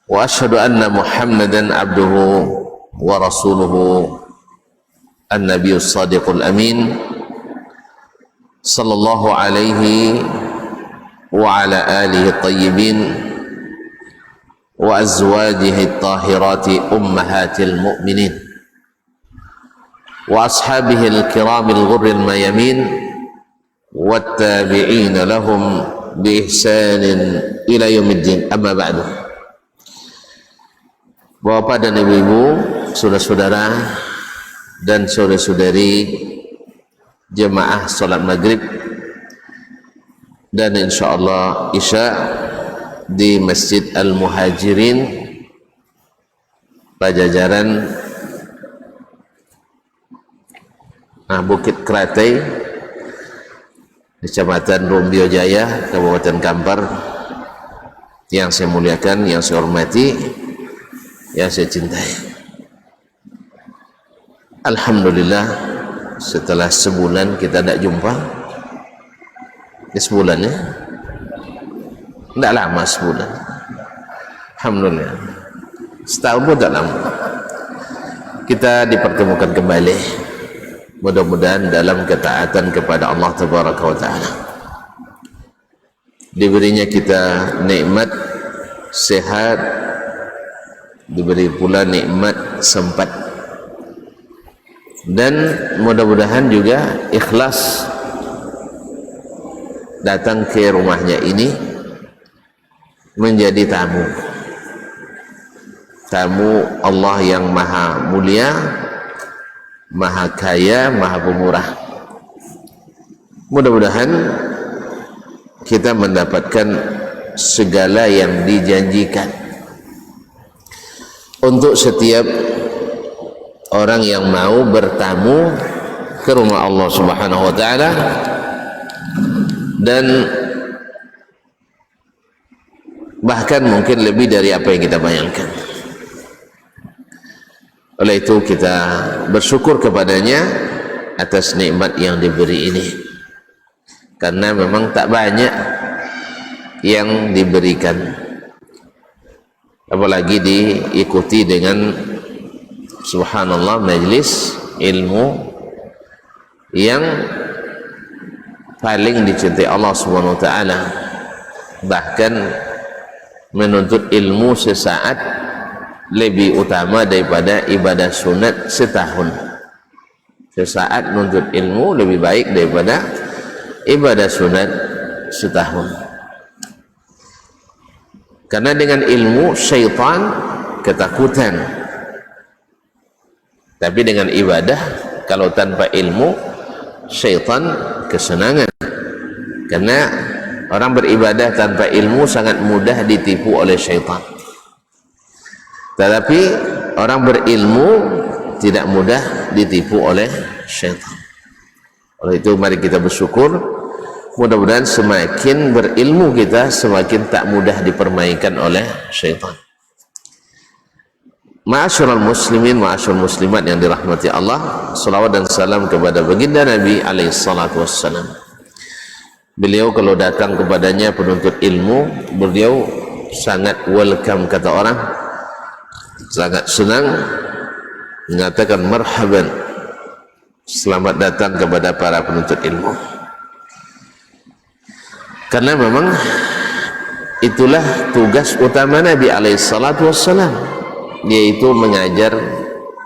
وأشهد أن محمدا عبده ورسوله النبي الصادق الأمين صلى الله عليه وعلى آله الطيبين وأزواجه الطاهرات أمهات المؤمنين وأصحابه الكرام الغر الميامين والتابعين لهم بإحسان إلى يوم الدين. أما بعد. Bapak dan ibu-ibu, saudara-saudara dan saudari-saudari jemaah salat maghrib dan insyaallah isya di Masjid Al-Muhajirin Pajajaran Bukit Kratai, Kecamatan Rumbio Jaya, Kabupaten Kampar, yang saya muliakan, yang saya hormati, yang saya cintai. Alhamdulillah, setelah sebulan kita tidak jumpa. Sebulan ya? Tidak lama sebulan. Alhamdulillah. Setahun pun tak lama. Kita dipertemukan kembali. Mudah-mudahan dalam ketaatan kepada Allah Tabaraka wa Ta'ala. Diberinya kita nikmat sehat, diberi pula nikmat sempat, dan mudah-mudahan juga ikhlas datang ke rumahnya ini menjadi tamu Allah yang maha mulia, maha kaya, maha pemurah. Mudah-mudahan kita mendapatkan segala yang dijanjikan untuk setiap orang yang mau bertamu ke rumah Allah Subhanahu wa Ta'ala, dan bahkan mungkin lebih dari apa yang kita bayangkan. Oleh itu kita bersyukur kepadanya atas nikmat yang diberi ini, karena memang tak banyak yang diberikan, apalagi diikuti dengan subhanallah majlis ilmu yang paling dicintai Allah Subhanahu wa Ta'ala. Bahkan menuntut ilmu sesaat lebih utama daripada ibadah sunat setahun. Sesaat menuntut ilmu lebih baik daripada ibadah sunat setahun. Karena dengan ilmu syaitan ketakutan, tapi dengan ibadah, kalau tanpa ilmu, syaitan kesenangan. Karena orang beribadah tanpa ilmu sangat mudah ditipu oleh syaitan. Tetapi orang berilmu tidak mudah ditipu oleh syaitan. Oleh itu mari kita bersyukur. Mudah-mudahan semakin berilmu kita, semakin tak mudah dipermainkan oleh syaitan. Ma'asyiral muslimin, ma'asyiral muslimat yang dirahmati Allah, salawat dan salam kepada baginda Nabi alaihi salatu wassalam. Beliau kalau datang kepadanya penuntut ilmu, beliau sangat welcome, kata orang, sangat senang, mengatakan marhaban, selamat datang kepada para penuntut ilmu. Karena memang itulah tugas utama Nabi alaihi salatu wassalam, yaitu mengajar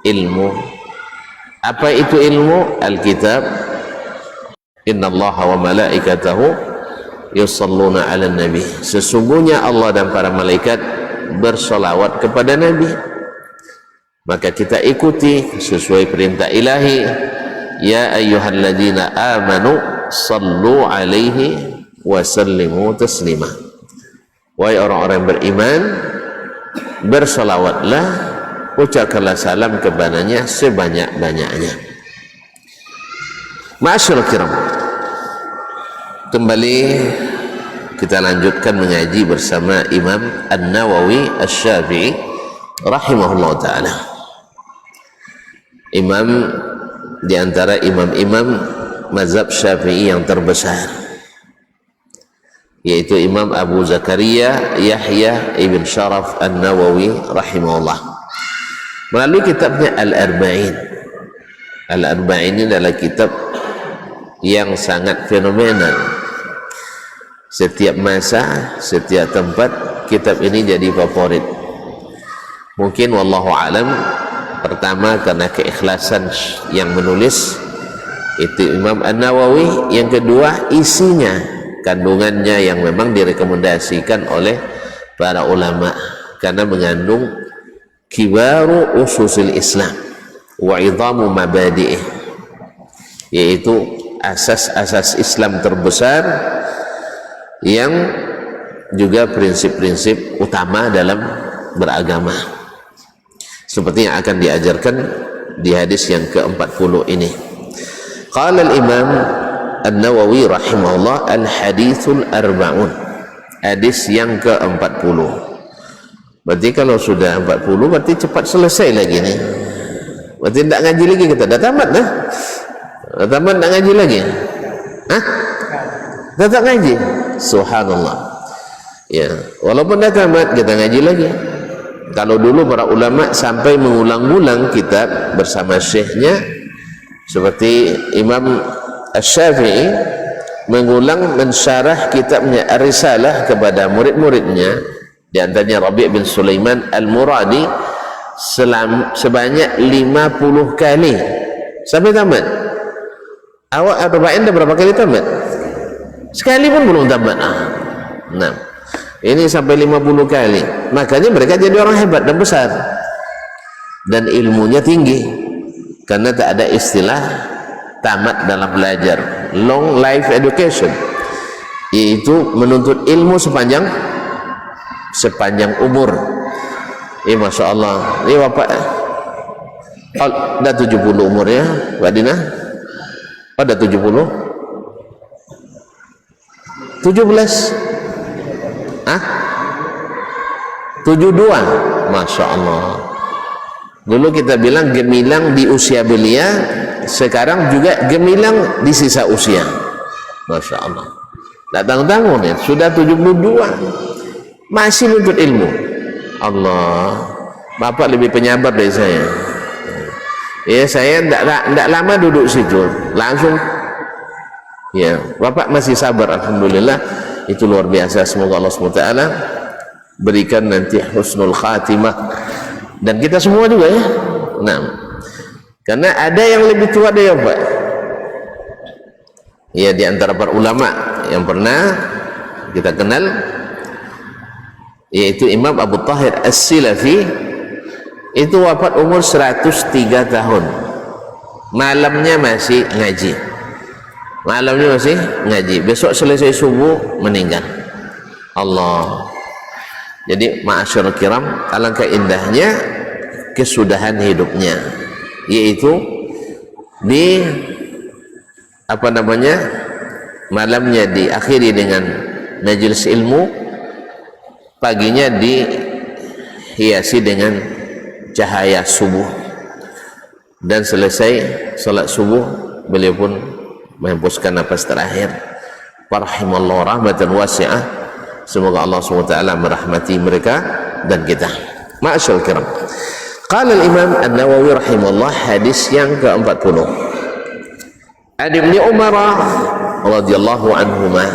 ilmu. Apa itu ilmu? Alkitab. Innallaha wa malaikatahu yusalluna ala nabi. Sesungguhnya Allah dan para malaikat bersolawat kepada Nabi. Maka kita ikuti sesuai perintah ilahi. Ya ayyuhalladzina amanu sallu alaihi wa sallimu taslima. Wahai orang-orang beriman, bersalawatlah, ucapkanlah salam kepadanya sebanyak-banyaknya. Ma'asyiral kiram, kembali kita lanjutkan mengaji bersama Imam An-Nawawi Asy-Syafi'i rahimahullah ta'ala. Imam di antara imam-imam mazhab Syafi'i yang terbesar. yaitu Imam Abu Zakaria Yahya ibn Sharaf An-Nawawi rahimahullah, melalui kitabnya Al-Arba'in. Al-Arba'in ini adalah kitab yang sangat fenomenal. Setiap masa, setiap tempat, kitab ini jadi favorit. Mungkin wallahu alam, pertama karena keikhlasan yang menulis itu Imam An-Nawawi, yang kedua isinya, kandungannya yang memang direkomendasikan oleh para ulama karena mengandung kibaru ususil Islam wa idhamu mabadi'ih, yaitu asas-asas Islam terbesar yang juga prinsip-prinsip utama dalam beragama, seperti yang akan diajarkan di hadis yang ke-40 ini. Qala al-Imam An-Nawawi rahimahullah, al-hadithul arba'un, hadis yang ke-40. Berarti kalau sudah 40 berarti cepat selesai lagi nih. Berarti tidak ngaji lagi kita, dah tamat dah. Dah tamat tak ngaji lagi. Hah? Dah tak ngaji. Subhanallah. Ya, walaupun dah tamat kita ngaji lagi. Kalau dulu para ulama sampai mengulang-ulang kitab bersama syekhnya, seperti Imam Asy-Syafi'i mengulang mensyarah kitabnya Ar-Risalah kepada murid-muridnya, di antaranya Rabi' bin Sulaiman Al-Muradi, sebanyak 50 kali sampai tamat. Awak arba'in dah berapa kali tamat? Sekali pun belum tamat. Nah, ini sampai 50 kali. Makanya mereka jadi orang hebat dan besar, dan ilmunya tinggi, karena tak ada istilah tamat dalam belajar. Long life education, yaitu menuntut ilmu sepanjang umur. Masya Allah, ini bapak dah 70 umurnya, Mbak Dina. Dah 70? 17? 72? Masya Allah. Dulu kita bilang gemilang di usia belia, sekarang juga gemilang di sisa usia. Masya Allah. Tak tanggung-tanggung ya, sudah 72 masih menuntut ilmu. Allah, bapak lebih penyabar dari saya. Ya, saya tidak lama duduk situ, langsung. Ya, bapak masih sabar, alhamdulillah. Itu luar biasa. Semoga Allah SWT berikan nanti husnul khatimah, dan kita semua juga ya. Nah, karena ada yang lebih tua dari bapak. Ya, di antara para ulama yang pernah kita kenal, yaitu Imam Abu Tahir As-Silafi, itu wafat umur 103 tahun. Malamnya masih ngaji, besok selesai subuh meninggal. Allah. Jadi ma'asyarul kiram, alangkah indahnya kesudahan hidupnya, yaitu di malamnya diakhiri dengan majelis ilmu, paginya dihiasi dengan cahaya subuh, dan selesai salat subuh beliau pun menghembuskan nafas terakhir. Rahimallahu rahmatan wasi'ah. Semoga Allah SWT merahmati mereka dan kita. Ma'asyarul kiram. Qala al-Imam An-Nawawi rahimahullah, hadis yang ke-40. An Ibn Umar radhiyallahu anhuma,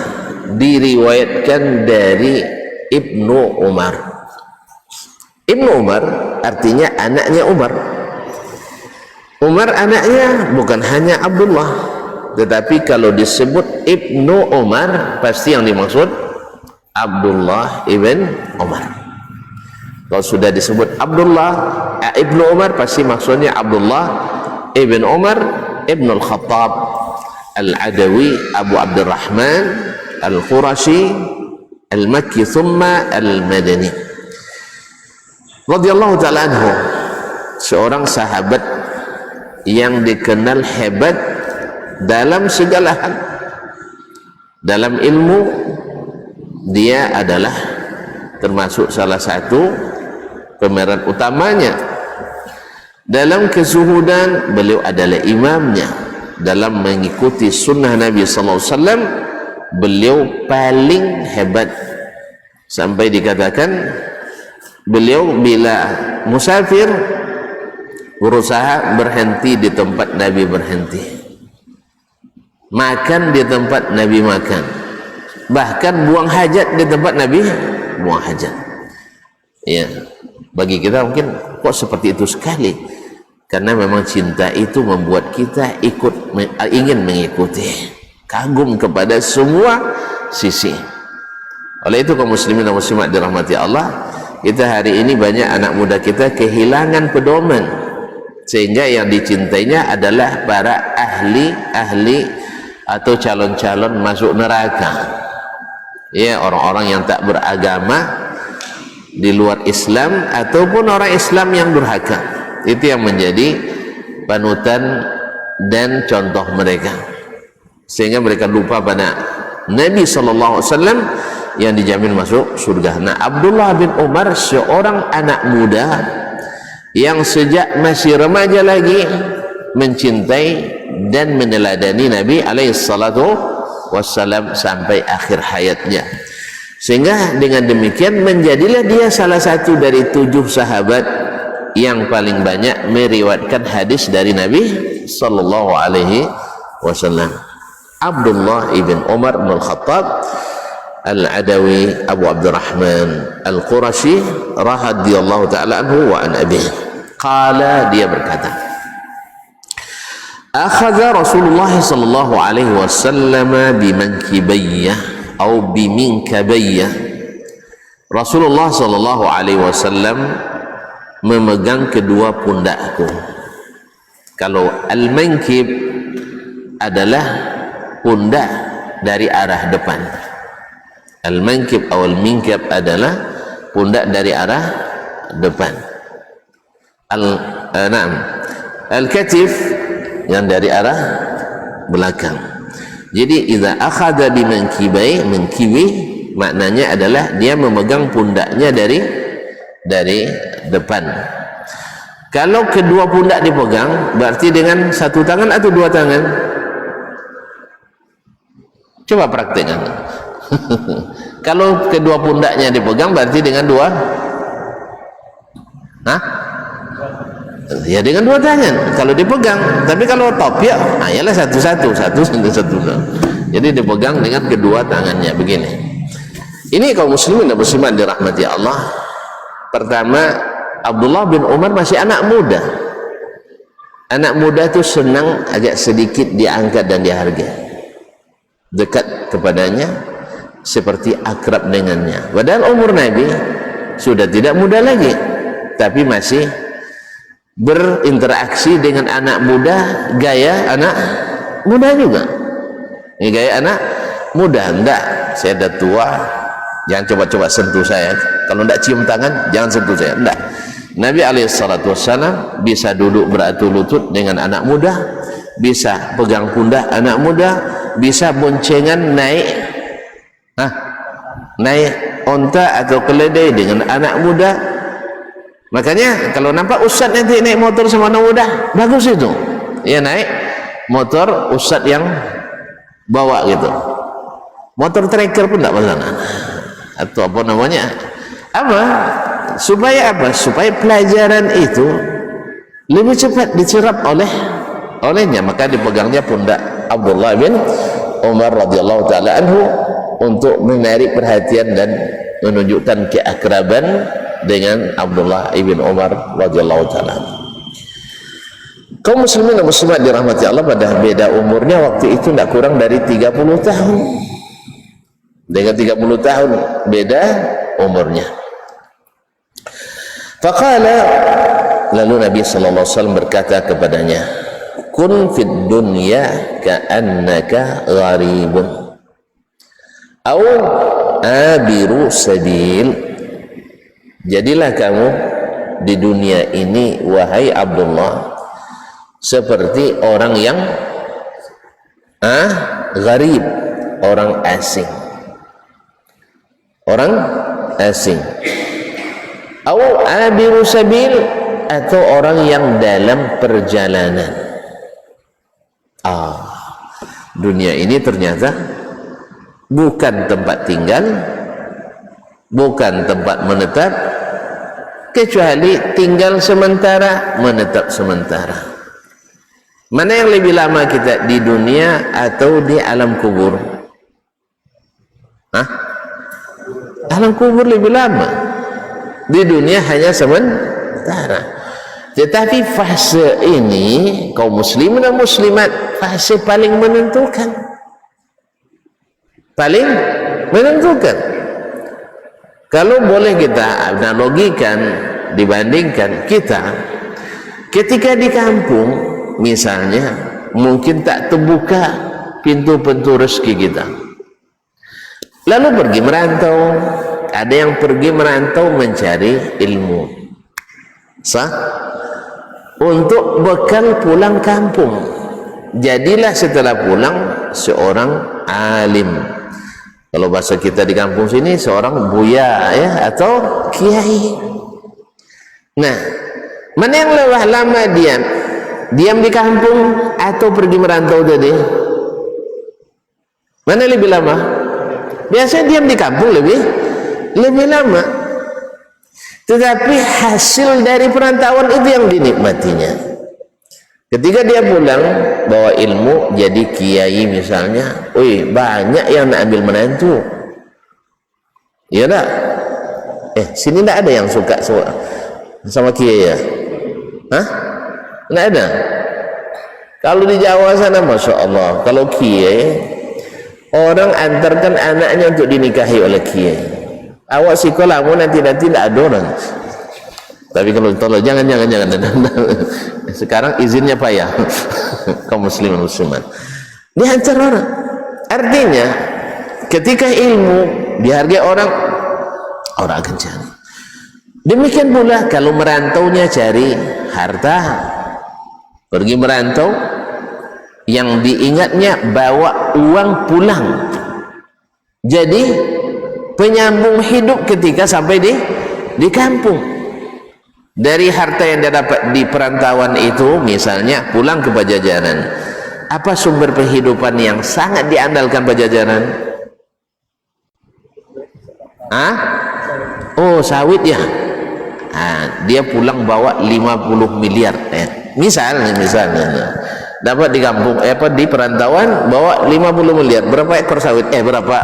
diriwayatkan dari Ibnu Umar. Ibnu Umar artinya anaknya Umar. Umar anaknya bukan hanya Abdullah, tetapi kalau disebut Ibnu Umar pasti yang dimaksud Abdullah ibn Umar. Kalau sudah disebut Ibnu Umar pasti maksudnya Abdullah ibn Umar ibn al-Khattab al-Adawi Abu Abdurrahman al-Qurashi al-Makki thumma al-Madani radhiyallahu ta'ala anhu, seorang sahabat yang dikenal hebat dalam segala hal. Dalam ilmu dia adalah termasuk salah satu pemeran utamanya. Dalam kezuhudan beliau adalah imamnya. Dalam mengikuti sunnah Nabi sallallahu alaihi wasallam beliau paling hebat, sampai dikatakan beliau bila musafir berusaha berhenti di tempat Nabi berhenti, makan di tempat Nabi makan, bahkan buang hajat di tempat Nabi buang hajat. Ya, bagi kita mungkin kok seperti itu sekali, karena memang cinta itu membuat kita ingin mengikuti, kagum kepada semua sisi. Oleh itu kaum muslimin dan muslimat dirahmati Allah, kita hari ini banyak anak muda kita kehilangan pedoman, sehingga yang dicintainya adalah para ahli atau calon-calon masuk neraka. Ya, orang-orang yang tak beragama di luar Islam ataupun orang Islam yang durhaka. Itu yang menjadi panutan dan contoh mereka, sehingga mereka lupa pada Nabi SAW yang dijamin masuk surga. Nah, Abdullah bin Umar seorang anak muda yang sejak masih remaja lagi mencintai dan meneladani Nabi SAW sampai akhir hayatnya, sehingga dengan demikian menjadilah dia salah satu dari 7 sahabat yang paling banyak meriwayatkan hadis dari Nabi sallallahu alaihi wasallam. Abdullah ibn Umar bin Khattab Al-Adawi Abu Abdurrahman Al-Qurashi radhiyallahu ta'ala anhu wa an abihi. Qala, dia berkata, akhadha Rasulullah sallallahu alaihi wasallam bimankibayya atau biminkabayya. Rasulullah sallallahu alaihi wasallam memegang kedua pundakku. Kalau al-mankib adalah pundak dari arah depan, al-mankib atau al-minkab adalah pundak dari arah depan. Al-katif yang dari arah belakang. Jadi idza akhadha bi mankibai, mankibi maknanya adalah dia memegang pundaknya dari depan. Kalau kedua pundak dipegang berarti dengan satu tangan atau dua tangan? Coba praktekkan. Kalau kedua pundaknya dipegang berarti dengan dua? Hah? Ya dengan dua tangan kalau dipegang. Tapi kalau top ya, ayalah satu. Jadi dipegang dengan kedua tangannya begini. Ini kaum muslimin dan muslimat dirahmati Allah. Pertama, Abdullah bin Umar masih anak muda. Anak muda itu senang agak sedikit diangkat dan dihargai, dekat kepadanya seperti akrab dengannya. Padahal umur Nabi sudah tidak muda lagi, tapi masih berinteraksi dengan anak muda, gaya anak muda juga. Ini gaya anak muda. Enggak, saya dah tua, jangan coba-coba sentuh saya. Kalau enggak cium tangan, jangan sentuh saya. Enggak. Nabi SAW bisa duduk beratur lutut dengan anak muda, bisa pegang pundak anak muda, bisa boncengan naik onta atau keledai dengan anak muda. Makanya kalau nampak ustaz nanti naik motor sama anak muda, bagus itu. Ya, naik motor ustaz yang bawa gitu, motor tracker pun tidak masalah, atau apa namanya, supaya pelajaran itu lebih cepat dicerap olehnya. Maka dipegangnya pundak Abdullah bin Umar radhiyallahu taala anhu untuk menarik perhatian dan menunjukkan keakraban dengan Abdullah ibn Umar radhiyallahu taala. Kaum muslimin dan muslimat dirahmati Allah, pada beda umurnya waktu itu tidak kurang dari 30 tahun. Dengan 30 tahun beda umurnya. Faqala, lalu Nabi sallallahu alaihi wasallam berkata kepadanya, kun fid dunya ka'annaka gharibun aw abiru sabil. Jadilah kamu di dunia ini wahai Abdullah seperti orang yang gharib, orang asing, atau abiru sabil, atau orang yang dalam perjalanan. Dunia ini ternyata bukan tempat tinggal, bukan tempat menetap, kecuali tinggal sementara, menetap sementara. Mana yang lebih lama kita, di dunia atau di alam kubur? Hah? Alam kubur lebih lama, di dunia hanya sementara. Tetapi fase ini kaum muslimin dan muslimat fase paling menentukan, paling menentukan. Kalau boleh kita analogikan, dibandingkan kita ketika di kampung misalnya, mungkin tak terbuka pintu-pintu rezeki kita, lalu pergi merantau. Ada yang pergi merantau mencari ilmu, sah, untuk bekal pulang kampung. Jadilah setelah pulang seorang alim. Kalau bahasa kita di kampung sini, seorang buya ya, atau kiai. Nah, mana yang lebih lama diam di kampung atau pergi merantau tadi? Mana lebih lama? Biasanya diam di kampung lebih lama. Tetapi hasil dari perantauan itu yang dinikmatinya. Ketika dia pulang bawa ilmu, jadi kiai misalnya, banyak yang nak ambil menantu. Ya tak? Sini tak ada yang suka sama kiai ya? Hah? Tak ada? Kalau di Jawa sana, Masya Allah, kalau kiai, orang antarkan anaknya untuk dinikahi oleh kiai. Awak sikolamu nanti tidak ada orang. Tapi kalau tolong jangan. Sekarang izinnya payah. Kaum muslimin muslimat dihantar orang. Artinya ketika ilmu dihargai orang akan cari. Demikian pula kalau merantaunya cari harta, pergi merantau, yang diingatnya bawa uang pulang. Jadi penyambung hidup ketika sampai di kampung. Dari harta yang dia dapat di perantauan itu, misalnya pulang ke Pajajaran, apa sumber kehidupan yang sangat diandalkan Pajajaran? Sawit ya. Dia pulang bawa 50 miliar misalnya dapat di kampung di perantauan bawa 50 miliar. Berapa ekor sawit? Berapa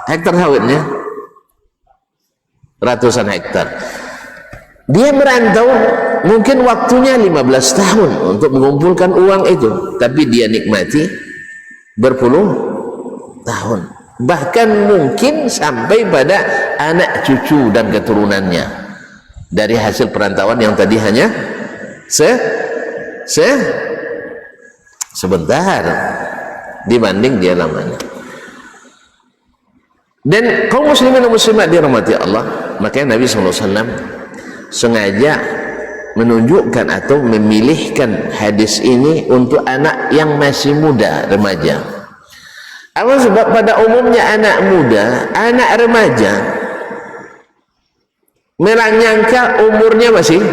hektar sawitnya? Ratusan hektar. Dia merantau mungkin waktunya 15 tahun untuk mengumpulkan uang itu, tapi dia nikmati berpuluh tahun, bahkan mungkin sampai pada anak cucu dan keturunannya dari hasil perantauan yang tadi hanya sebentar dibanding dia lamanya. Dan kaum muslimin dan muslimat dirahmati Allah, makanya Nabi SAW sengaja menunjukkan atau memilihkan hadis ini untuk anak yang masih muda, remaja. Apa sebab? Pada umumnya anak muda, anak remaja menyangka umurnya masih,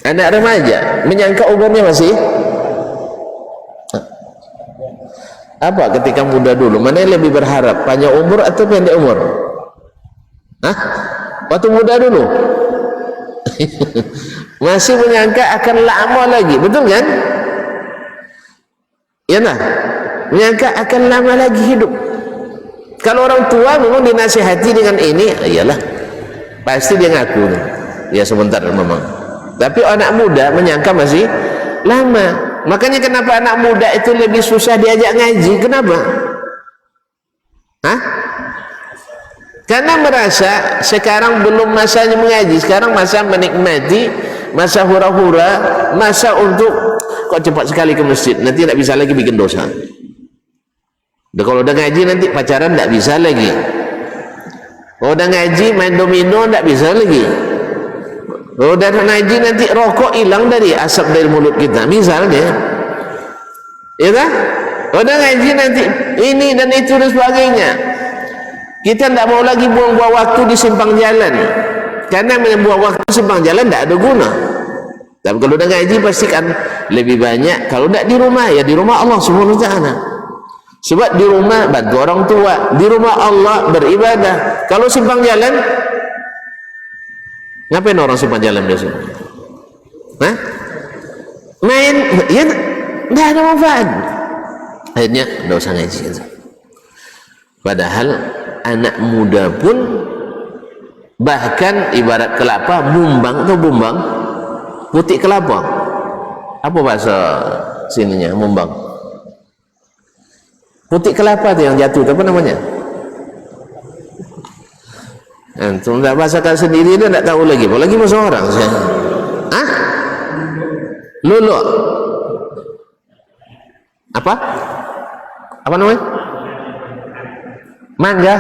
anak remaja menyangka umurnya masih apa ketika muda dulu? Mana yang lebih berharap, panjang umur atau pendek umur? Waktu muda dulu masih menyangka akan lama lagi, betul kan? Ya nah, menyangka akan lama lagi hidup. Kalau orang tua memang dinasihati dengan ini, iyalah pasti dia ngaku ya sebentar memang. Tapi anak muda menyangka masih lama. Makanya kenapa anak muda itu lebih susah diajak ngaji? Kenapa? Karena merasa sekarang belum masanya mengaji, sekarang masa menikmati, masa hura-hura, masa untuk kok cepat sekali ke masjid, nanti tidak bisa lagi bikin dosa. Kalau udah ngaji nanti pacaran tidak bisa lagi. Kalau udah ngaji main domino tidak bisa lagi. Kalau udah ngaji nanti rokok hilang dari asap dari mulut kita, misalnya. Ya kan? Kalau udah ngaji nanti ini dan itu dan sebagainya. Kita tidak mau lagi buang-buang waktu di simpang jalan, karena membuang waktu di simpang jalan tidak ada guna. Tapi kalau udah ngaji pastikan lebih banyak. Kalau tidak di rumah, ya di rumah Allah Subhanahu wa ta'ala. Sebab di rumah bantu orang tua, di rumah Allah beribadah. Kalau simpang jalan, ngapain orang simpang jalan biasa? Hah? Main, ya tidak ada manfaat. Akhirnya tidak usah ngaji. Padahal anak muda pun bahkan ibarat kelapa, bumbang atau bumbang, putih kelapa. Apa bahasa sininya bumbang? Putih kelapa itu yang jatuh, apa namanya? Antum tak bahasakan sendiri dia tak tahu lagi. Apalagi bahasa orang saya. Hah? Lulu. Apa? Apa namanya? Mangga.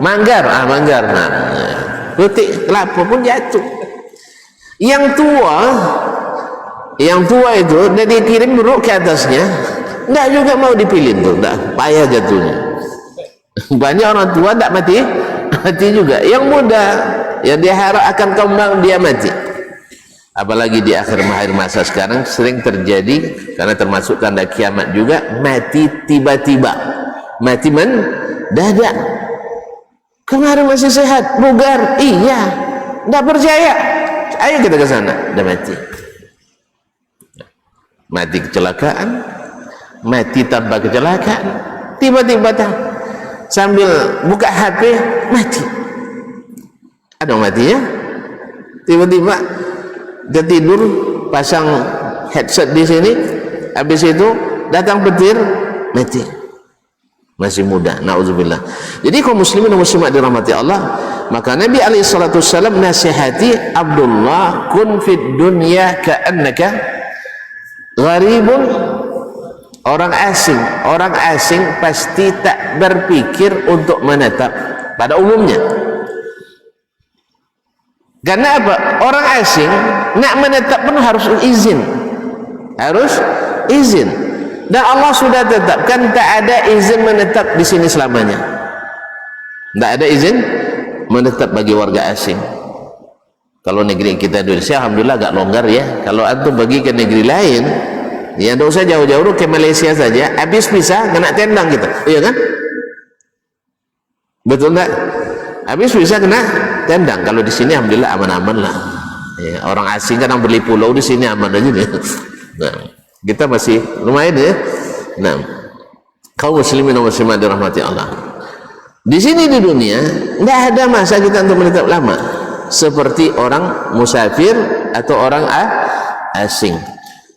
Manggar. Ah, manggar. Nah, putih kelapa pun jatuh. Yang tua itu udah dikirim buruk ke atasnya, enggak juga mau dipilih tuh, enggak payah jatuhnya. Banyak orang tua enggak mati juga. Yang muda yang dia harap akan kembang dia mati. Apalagi di akhir masa sekarang sering terjadi, karena termasuk tanda kiamat juga, mati tiba-tiba, mati mendadak. Kemarin masih sehat, bugar, iya, enggak percaya, ayo kita ke sana, udah mati. Mati kecelakaan, mati tanpa kecelakaan, tiba-tiba sambil buka HP mati. Ada matinya, tiba-tiba dia tidur pasang headset di sini, habis itu datang petir mati. Masih muda, na'udzubillah. Jadi kaum muslimin dan muslimat dirahmati Allah, maka Nabi alaihi salatu wasallam nasihati Abdullah, kun fid dunya ka'annaka gharibun. Orang asing pasti tak berpikir untuk menetap pada umumnya. Karena apa? Orang asing nak menetap pun harus izin. Dan Allah sudah tetapkan tak ada izin menetap di sini selamanya. Tak ada izin menetap bagi warga asing. Kalau negeri kita Indonesia alhamdulillah agak longgar ya. Kalau antum pergi ke negeri lain, ya tidak usah jauh-jauh, ke Malaysia saja, habis bisa kena tendang kita, iya kan? Betul tak? Habis bisa kena tendang. Kalau di sini alhamdulillah aman-aman lah. Ya, orang asing kan yang beli pulau di sini aman aja deh. Nah, kita masih lumayan ya. Nah, kaum muslimin dan muslimat dirahmati Allah. Di sini di dunia tidak ada masa kita untuk menetap lama, seperti orang musafir atau orang asing.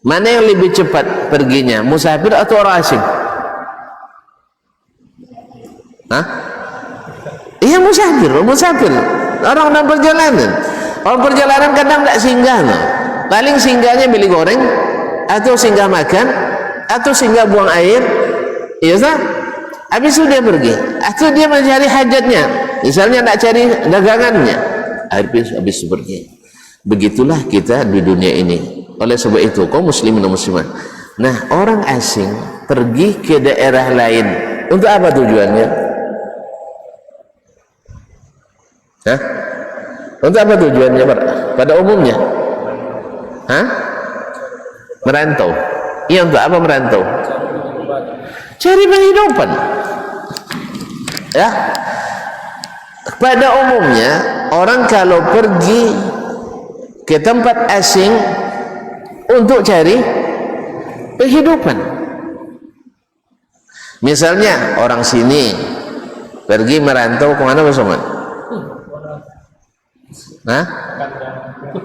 Mana yang lebih cepat perginya, musafir atau orang asing? Hah? Iya musafir. Orang dalam perjalanan. Orang perjalanan kadang tidak singgah, no. Paling singgahnya beli goreng, atau singgah makan, atau singgah buang air, iya sah? Habis itu dia pergi, atau dia mencari hajatnya, misalnya nak cari dagangannya, habis itu pergi. Begitulah kita di dunia ini. Oleh sebab itu kaum muslimin dan muslimat, nah orang asing pergi ke daerah lain untuk apa tujuannya? Hah? Untuk apa tujuannya pada umumnya? Hah? Merantau. Iya, untuk apa merantau? Cari penghidupan. Ya. Pada umumnya orang kalau pergi ke tempat asing untuk cari penghidupan. Misalnya orang sini pergi merantau ke mana, Mas Somad? Hah?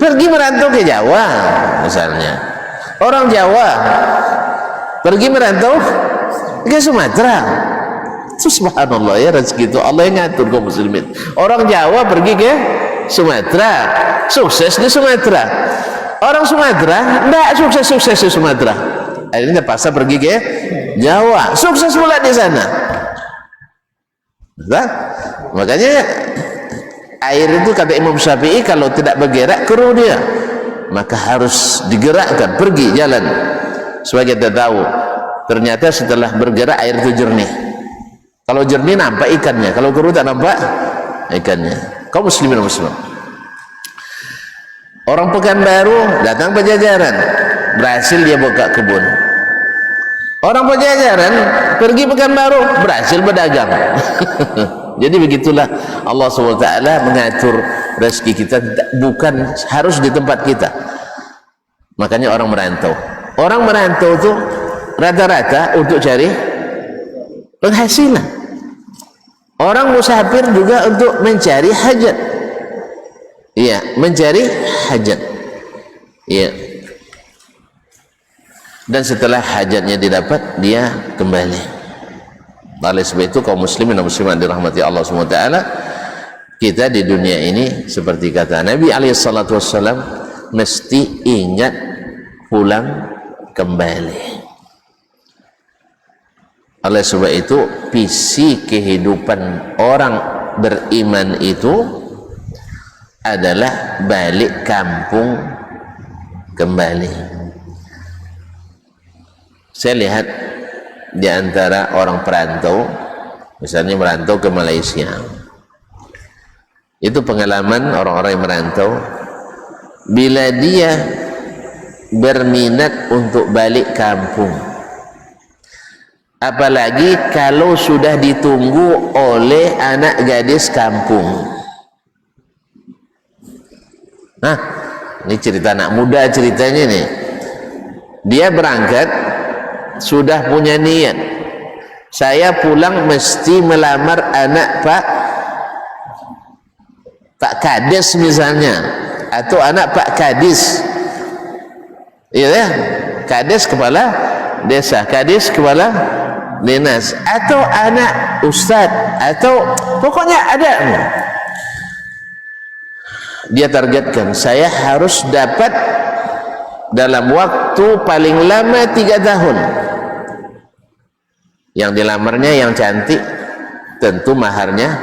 Pergi merantau ke Jawa misalnya. Orang Jawa pergi merantau ke Sumatera. Subhanallah ya, rezeki itu Allah yang ngatur kaum muslimin. Orang Jawa pergi ke Sumatera, sukses di Sumatera. Orang Sumatera tidak sukses di Sumatera. Akhirnya terpaksa pergi ke Jawa, sukses pula di sana. Nah, makanya air itu kata Imam Syafi'i kalau tidak bergerak keruh dia, maka harus digerakkan, pergi jalan. Sebagai kita tahu, ternyata setelah bergerak air itu jernih. Kalau jernih nampak ikannya, kalau keruh tak nampak ikannya. Kaum muslimin dan muslimat, orang Pekanbaru datang Pajajaran, berhasil dia buka kebun. Orang Pajajaran pergi Pekanbaru berhasil berdagang. Jadi begitulah Allah SWT mengatur rezeki kita, bukan harus di tempat kita. Makanya orang merantau itu rata-rata untuk cari penghasilan. Orang musafir juga untuk mencari hajat. Iya, mencari hajat. Iya. Dan setelah hajatnya didapat, dia kembali. Oleh sebab itu kaum muslimin dan muslimat dirahmati Allah SWT, kita di dunia ini seperti kata Nabi SAW, mesti ingat pulang kembali. Oleh sebab itu visi kehidupan orang beriman itu adalah balik kampung kembali. Saya lihat di antara orang perantau, misalnya merantau ke Malaysia, itu pengalaman orang-orang yang merantau, bila dia berminat untuk balik kampung, apalagi kalau sudah ditunggu oleh anak gadis kampung. Nah, ini cerita anak muda ceritanya nih. Dia berangkat sudah punya niat, saya pulang mesti melamar anak Pak Kades misalnya, atau anak Pak Kadis, iya ya, Kades kepala desa, Kadis kepala dinas, atau anak ustad, atau pokoknya ada. Dia targetkan, saya harus dapat dalam waktu paling lama 3 tahun. Yang dilamarnya yang cantik, tentu maharnya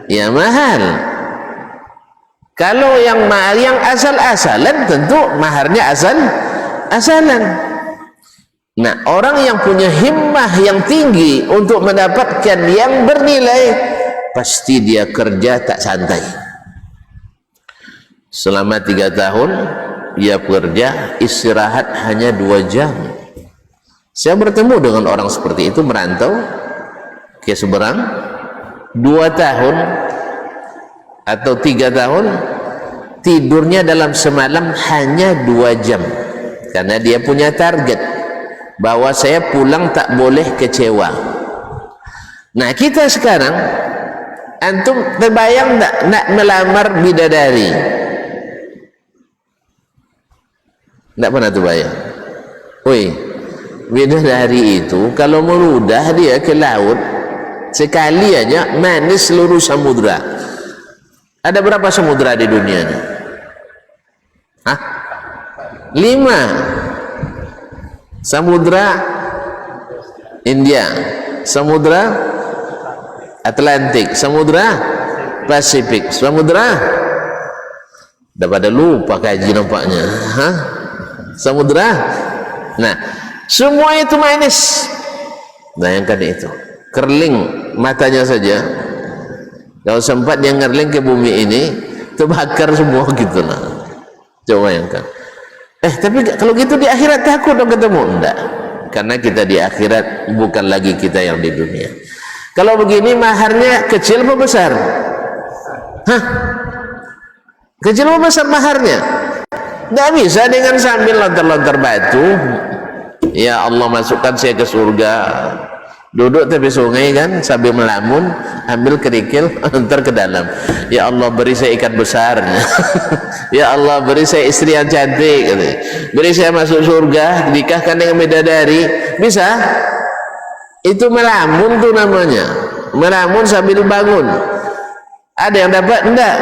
ya mahal. Kalau yang asal-asalan, tentu maharnya asal-asalan. Nah, orang yang punya himmah yang tinggi untuk mendapatkan yang bernilai, pasti dia kerja tak santai. Selama 3 tahun dia kerja, istirahat hanya 2 jam. Saya bertemu dengan orang seperti itu, merantau ke seberang, 2 tahun atau 3 tahun, tidurnya dalam semalam hanya 2 jam, karena dia punya target bahwa saya pulang tak boleh kecewa. Nah, kita sekarang, antum terbayang tak nak melamar bidadari? Tak pernah terbayang. Bidadari itu kalau meludah dia ke laut sekali aja manis seluruh samudra. Ada berapa samudra di dunia ini? 5. Samudra India, Samudra Atlantik, Samudra Pasifik, Samudra, dah pada lupa kaji nampaknya. Samudra. Nah, semua itu manis. Bayangkan itu, kerling matanya saja. Kalau sempat dia ngerling ke bumi ini, terbakar semua gitu lah. Coba bayangkan. Tapi kalau gitu di akhirat takut dong ketemu? Enggak, karena kita di akhirat bukan lagi kita yang di dunia. Kalau begini maharnya kecil apa besar? Kecil apa besar maharnya? Tidak bisa dengan sambil lontar-lontar batu. Ya Allah, masukkan saya ke surga. Duduk tepi sungai kan, sambil melamun, ambil kerikil, antar ke dalam. Ya Allah, beri saya ikan besar. Ya Allah, beri saya istri yang cantik. Beri saya masuk surga, nikahkan dengan bidadari. Bisa? Itu melamun tuh namanya. Melamun sambil bangun. Ada yang dapat? Enggak.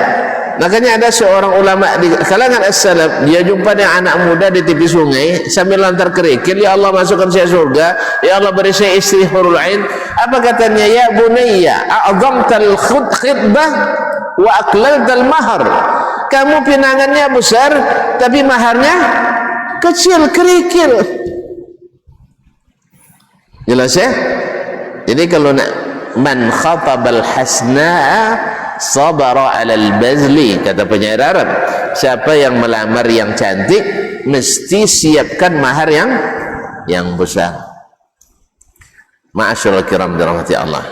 Makanya ada seorang ulama di kalangan as-salaf, dia jumpa dengan anak muda di tepi sungai sambil lantar kerikil, ya Allah masukkan saya surga, ya Allah beri saya istri hurul ain. Apa katanya? Ya bunayya, a'dhamtal khutbah wa aqlaltal mahar. Kamu pinangannya besar tapi maharnya kecil, kerikil. Jelas ya? Jadi kalau nak man khatabal hasna'a sabara alal bazli, kata penyair Arab, siapa yang melamar yang cantik mesti siapkan mahar yang besar. Ma'asyiral kiram dirahmati Allah.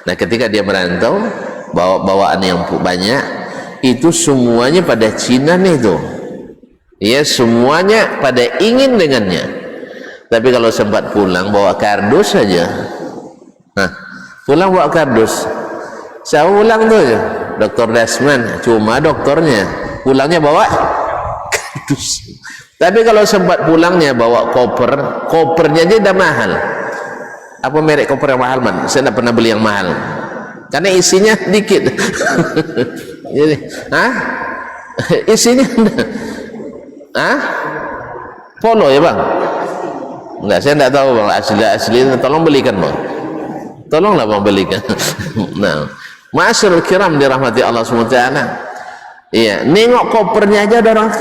Nah, ketika dia merantau bawa bawaan yang banyak, itu semuanya pada Cina nih tuh. Ya, semuanya pada ingin dengannya. Tapi kalau sempat pulang bawa kardus saja. Nah, pulang bawa kardus. Saya pulang tuh ya, Dr. Desmond, cuma dokternya pulangnya bawa kardus. Tapi kalau sempat pulangnya bawa kopernya aja udah mahal. Apa merek koper yang mahal, man? Saya tidak pernah beli yang mahal karena isinya dikit. Jadi, isinya Polo ya bang? Enggak, saya tidak tahu bang, asli tolong belikan bang, tolonglah bang belikan. Nah, ma'asyiral kiram dirahmati Allah SWT. Iya, nengok kopernya aja ada orang,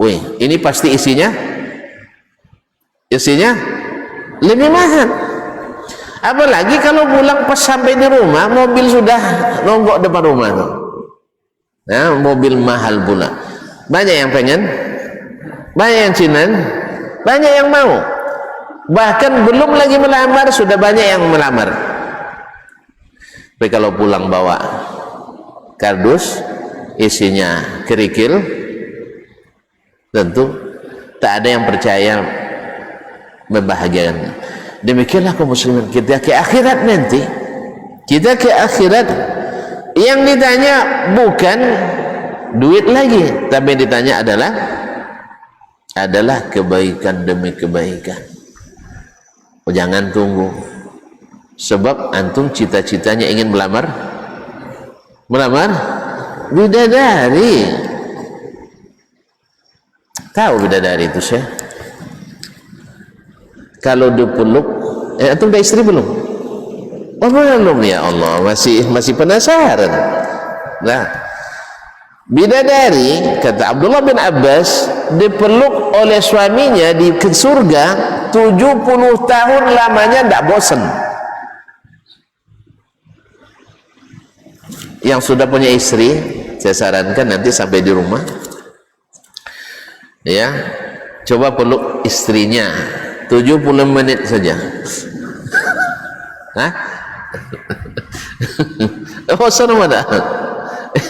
wih, ini pasti isinya lebih mahal. Apalagi kalau pulang pas sampai di rumah mobil sudah nonggok depan rumah tuh. Ya, mobil mahal pula. Banyak yang pengen, banyak yang cinan, banyak yang mau. Bahkan belum lagi melamar sudah banyak yang melamar. Tapi kalau pulang bawa kardus isinya kerikil, tentu tak ada yang percaya membahagiakan. Demikianlah kaum muslimin, kita ke akhirat nanti, kita ke akhirat yang ditanya bukan duit lagi, tapi ditanya adalah kebaikan demi kebaikan. Oh, jangan tunggu, sebab antum cita-citanya ingin melamar bidadari. Tahu bidadari itu saya? Kalau dipeluk, antum udah istri belum? Oh belum, ya Allah, masih penasaran. Nah, bidadari kata Abdullah bin Abbas dipeluk oleh suaminya di surga 70 tahun lamanya tidak bosan. Yang sudah punya istri, saya sarankan nanti sampai di rumah, ya, coba peluk istrinya 70 menit saja. Hah? Bosan mana?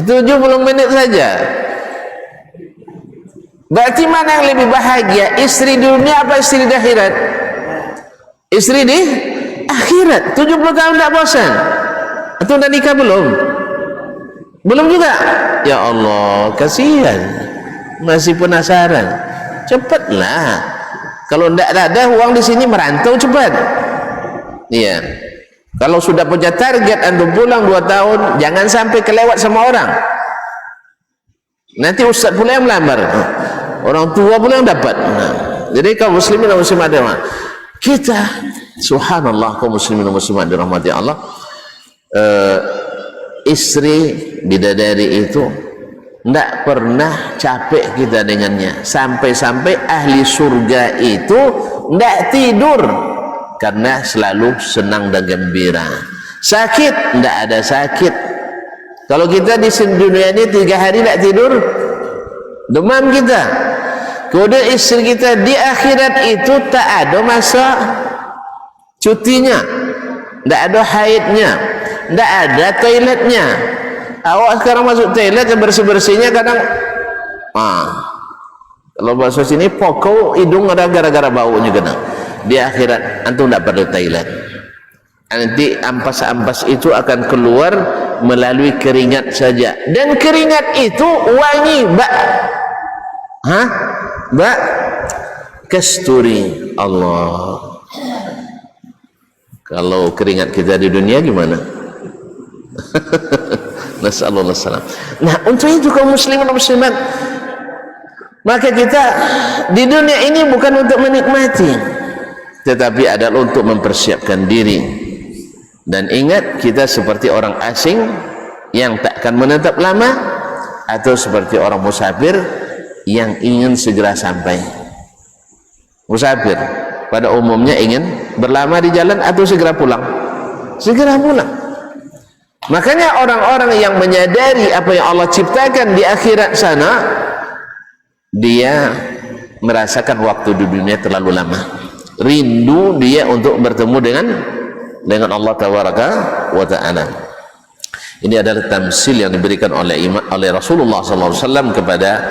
70 menit saja. Berarti mana yang lebih bahagia? Istri di dunia apa istri di akhirat? Istri di akhirat 70 tahun tidak bosan. Atau udah nikah belum? Belum juga? Ya Allah, kasihan, masih penasaran. Cepatlah. Kalau tidak ada uang di sini merantau cepat. Iya. Kalau sudah punya target antum pulang 2 tahun, jangan sampai kelewat sama orang. Nanti ustaz pula yang melamar, orang tua pula yang dapat. Nah, jadi kaum muslimin dan muslimat kita, subhanallah, kaum muslimin dan muslimat dirahmati Allah, istri bidadari itu tidak pernah capek kita dengannya, sampai-sampai ahli surga itu tidak tidur karena selalu senang dan gembira. Sakit tidak ada sakit. Kalau kita di dunia ini 3 hari tidak tidur, demam kita. Kemudian istri kita di akhirat itu tak ada masa cutinya, tidak ada haidnya, tidak ada toiletnya. Awak sekarang masuk toilet yang bersih-bersihnya kadang kalau bahasa sini pokok hidung ada gara-gara baunya kadang. Di akhirat antum tidak perlu toilet, nanti ampas-ampas itu akan keluar melalui keringat saja, dan keringat itu wangi mbak kasturi. Allah, kalau keringat kita di dunia gimana? Nasallallahu salam. Nah, untuk itu kaum muslimin dan muslimat, maka kita di dunia ini bukan untuk menikmati, tetapi adalah untuk mempersiapkan diri. Dan ingat, kita seperti orang asing yang takkan menetap lama, atau seperti orang musafir yang ingin segera sampai. Musafir pada umumnya ingin berlama di jalan atau segera pulang. Segera pulang. Makanya orang-orang yang menyadari apa yang Allah ciptakan di akhirat sana, dia merasakan waktu di dunia terlalu lama. Rindu dia untuk bertemu dengan Allah Tabaraka wa Ta'ala. Ini adalah tamsil yang diberikan oleh Rasulullah SAW kepada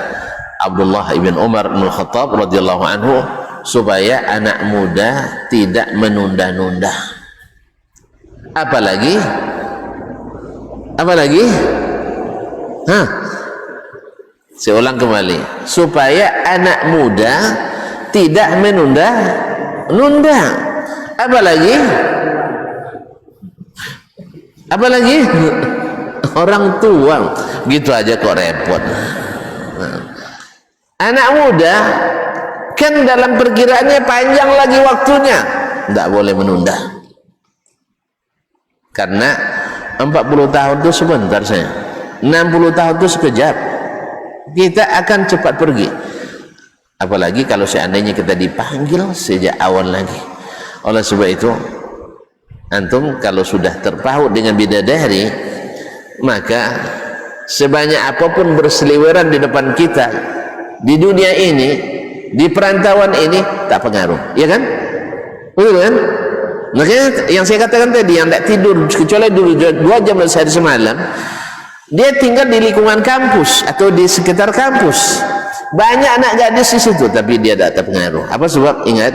Abdullah ibn Umar bin Khattab radhiyallahu anhu, supaya anak muda tidak menunda-nunda. Apalagi saya ulang kembali, supaya anak muda tidak menunda-nunda. Apalagi orang tua, gitu aja kok repot. Anak muda kan dalam perkiraannya panjang lagi waktunya, tidak boleh menunda. Karena 40 tahun itu sebentar saya, 60 tahun itu sekejap. Kita akan cepat pergi. Apalagi kalau seandainya kita dipanggil sejak awal lagi. Oleh sebab itu, antum kalau sudah terpaut dengan bidadari, maka sebanyak apapun berseliweran di depan kita di dunia ini, di perantauan ini, tak pengaruh, ya kan? Betul kan? Makanya yang saya katakan tadi, yang tak tidur kecuali dulu 2 jam sehari semalam, dia tinggal di lingkungan kampus atau di sekitar kampus, banyak anak gadis di situ, tapi dia tak terpengaruh. Apa sebab? Ingat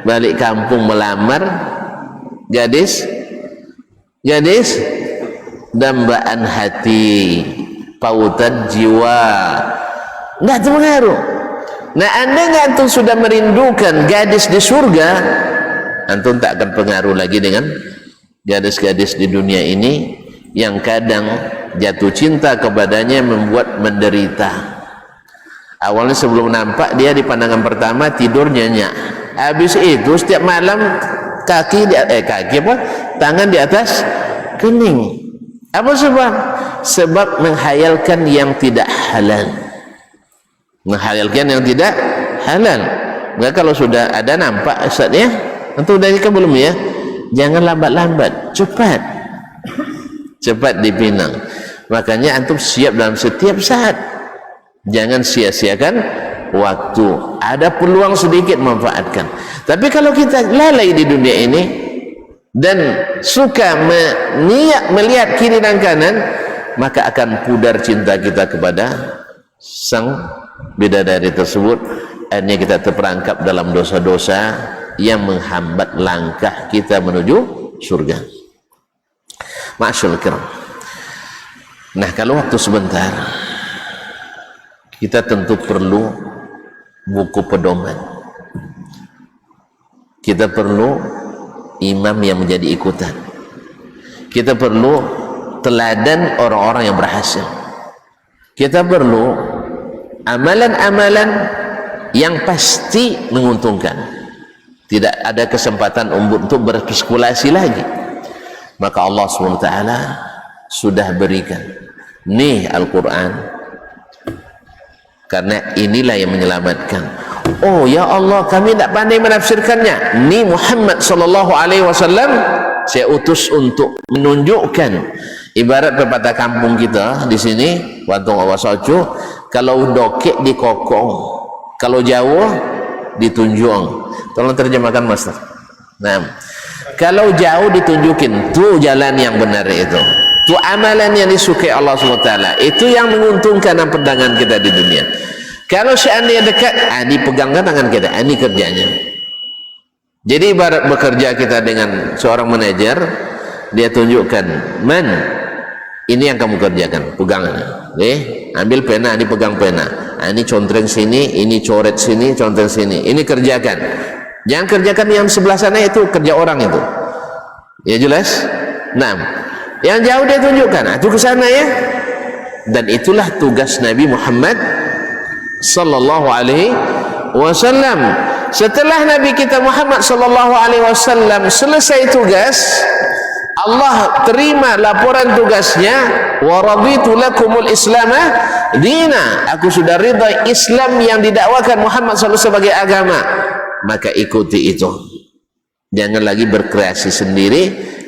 balik kampung melamar gadis dambaan hati, pautan jiwa, tidak terpengaruh. Nah, andainya antum sudah merindukan gadis di surga, antum tak akan pengaruh lagi dengan gadis-gadis di dunia ini yang kadang jatuh cinta kepadanya membuat menderita. Awalnya sebelum nampak dia di pandangan pertama tidur nyenyak, habis itu setiap malam tangan di atas kening. Apa sebab? Sebab menghayalkan yang tidak halal. Nah, kalau sudah ada nampak Ustaznya, antum dari kan belum ya? Jangan lambat-lambat, cepat dipinang. Makanya antum siap dalam setiap saat, jangan sia-siakan waktu. Ada peluang sedikit, manfaatkan. Tapi kalau kita lalai di dunia ini dan suka melihat kiri dan kanan, maka akan pudar cinta kita kepada sang bidadari tersebut. Akhirnya kita terperangkap dalam dosa-dosa yang menghambat langkah kita menuju surga. Ma'asyul kiram. Nah, kalau waktu sebentar, kita tentu perlu buku pedoman. Kita perlu imam yang menjadi ikutan. Kita perlu teladan orang-orang yang berhasil. Kita perlu amalan-amalan yang pasti menguntungkan. Tidak ada kesempatan untuk berspekulasi lagi. Maka Allah SWT sudah berikan nih Al-Quran, karena inilah yang menyelamatkan. Oh ya Allah, kami tak pandai menafsirkannya. Nih Muhammad SAW saya utus untuk menunjukkan. Ibarat pepatah kampung kita di sini, Wantung Awasocu, kalau dokek dikokong, kalau jauh ditunjung. Tolong terjemahkan Master. Nah, kalau jauh ditunjukin, tuh jalan yang benar itu, tuh amalan yang disukai Allah SWT, itu yang menguntungkan perdagangan kita di dunia. Kalau seandainya dekat, ini pegangkan tangan kita, ini kerjanya. Jadi ibarat bekerja kita dengan seorang manajer, dia tunjukkan, man, ini yang kamu kerjakan, pegangan. Ambil pena, ini pegang pena, ini contreng sini, ini coret sini, contreng sini, ini kerjakan. Jangan kerjakan yang sebelah sana, itu kerja orang itu. Ya jelas? Nah, yang jauh dia tunjukkan, itu ke sana ya. Dan itulah tugas Nabi Muhammad sallallahu alaihi wasallam. Setelah Nabi kita Muhammad sallallahu alaihi wasallam selesai tugas, Allah terima laporan tugasnya, wa raditu lakumul islama dina, aku sudah ridha Islam yang didakwakan Muhammad sallallahu sebagai agama, maka ikuti itu. Jangan lagi berkreasi sendiri,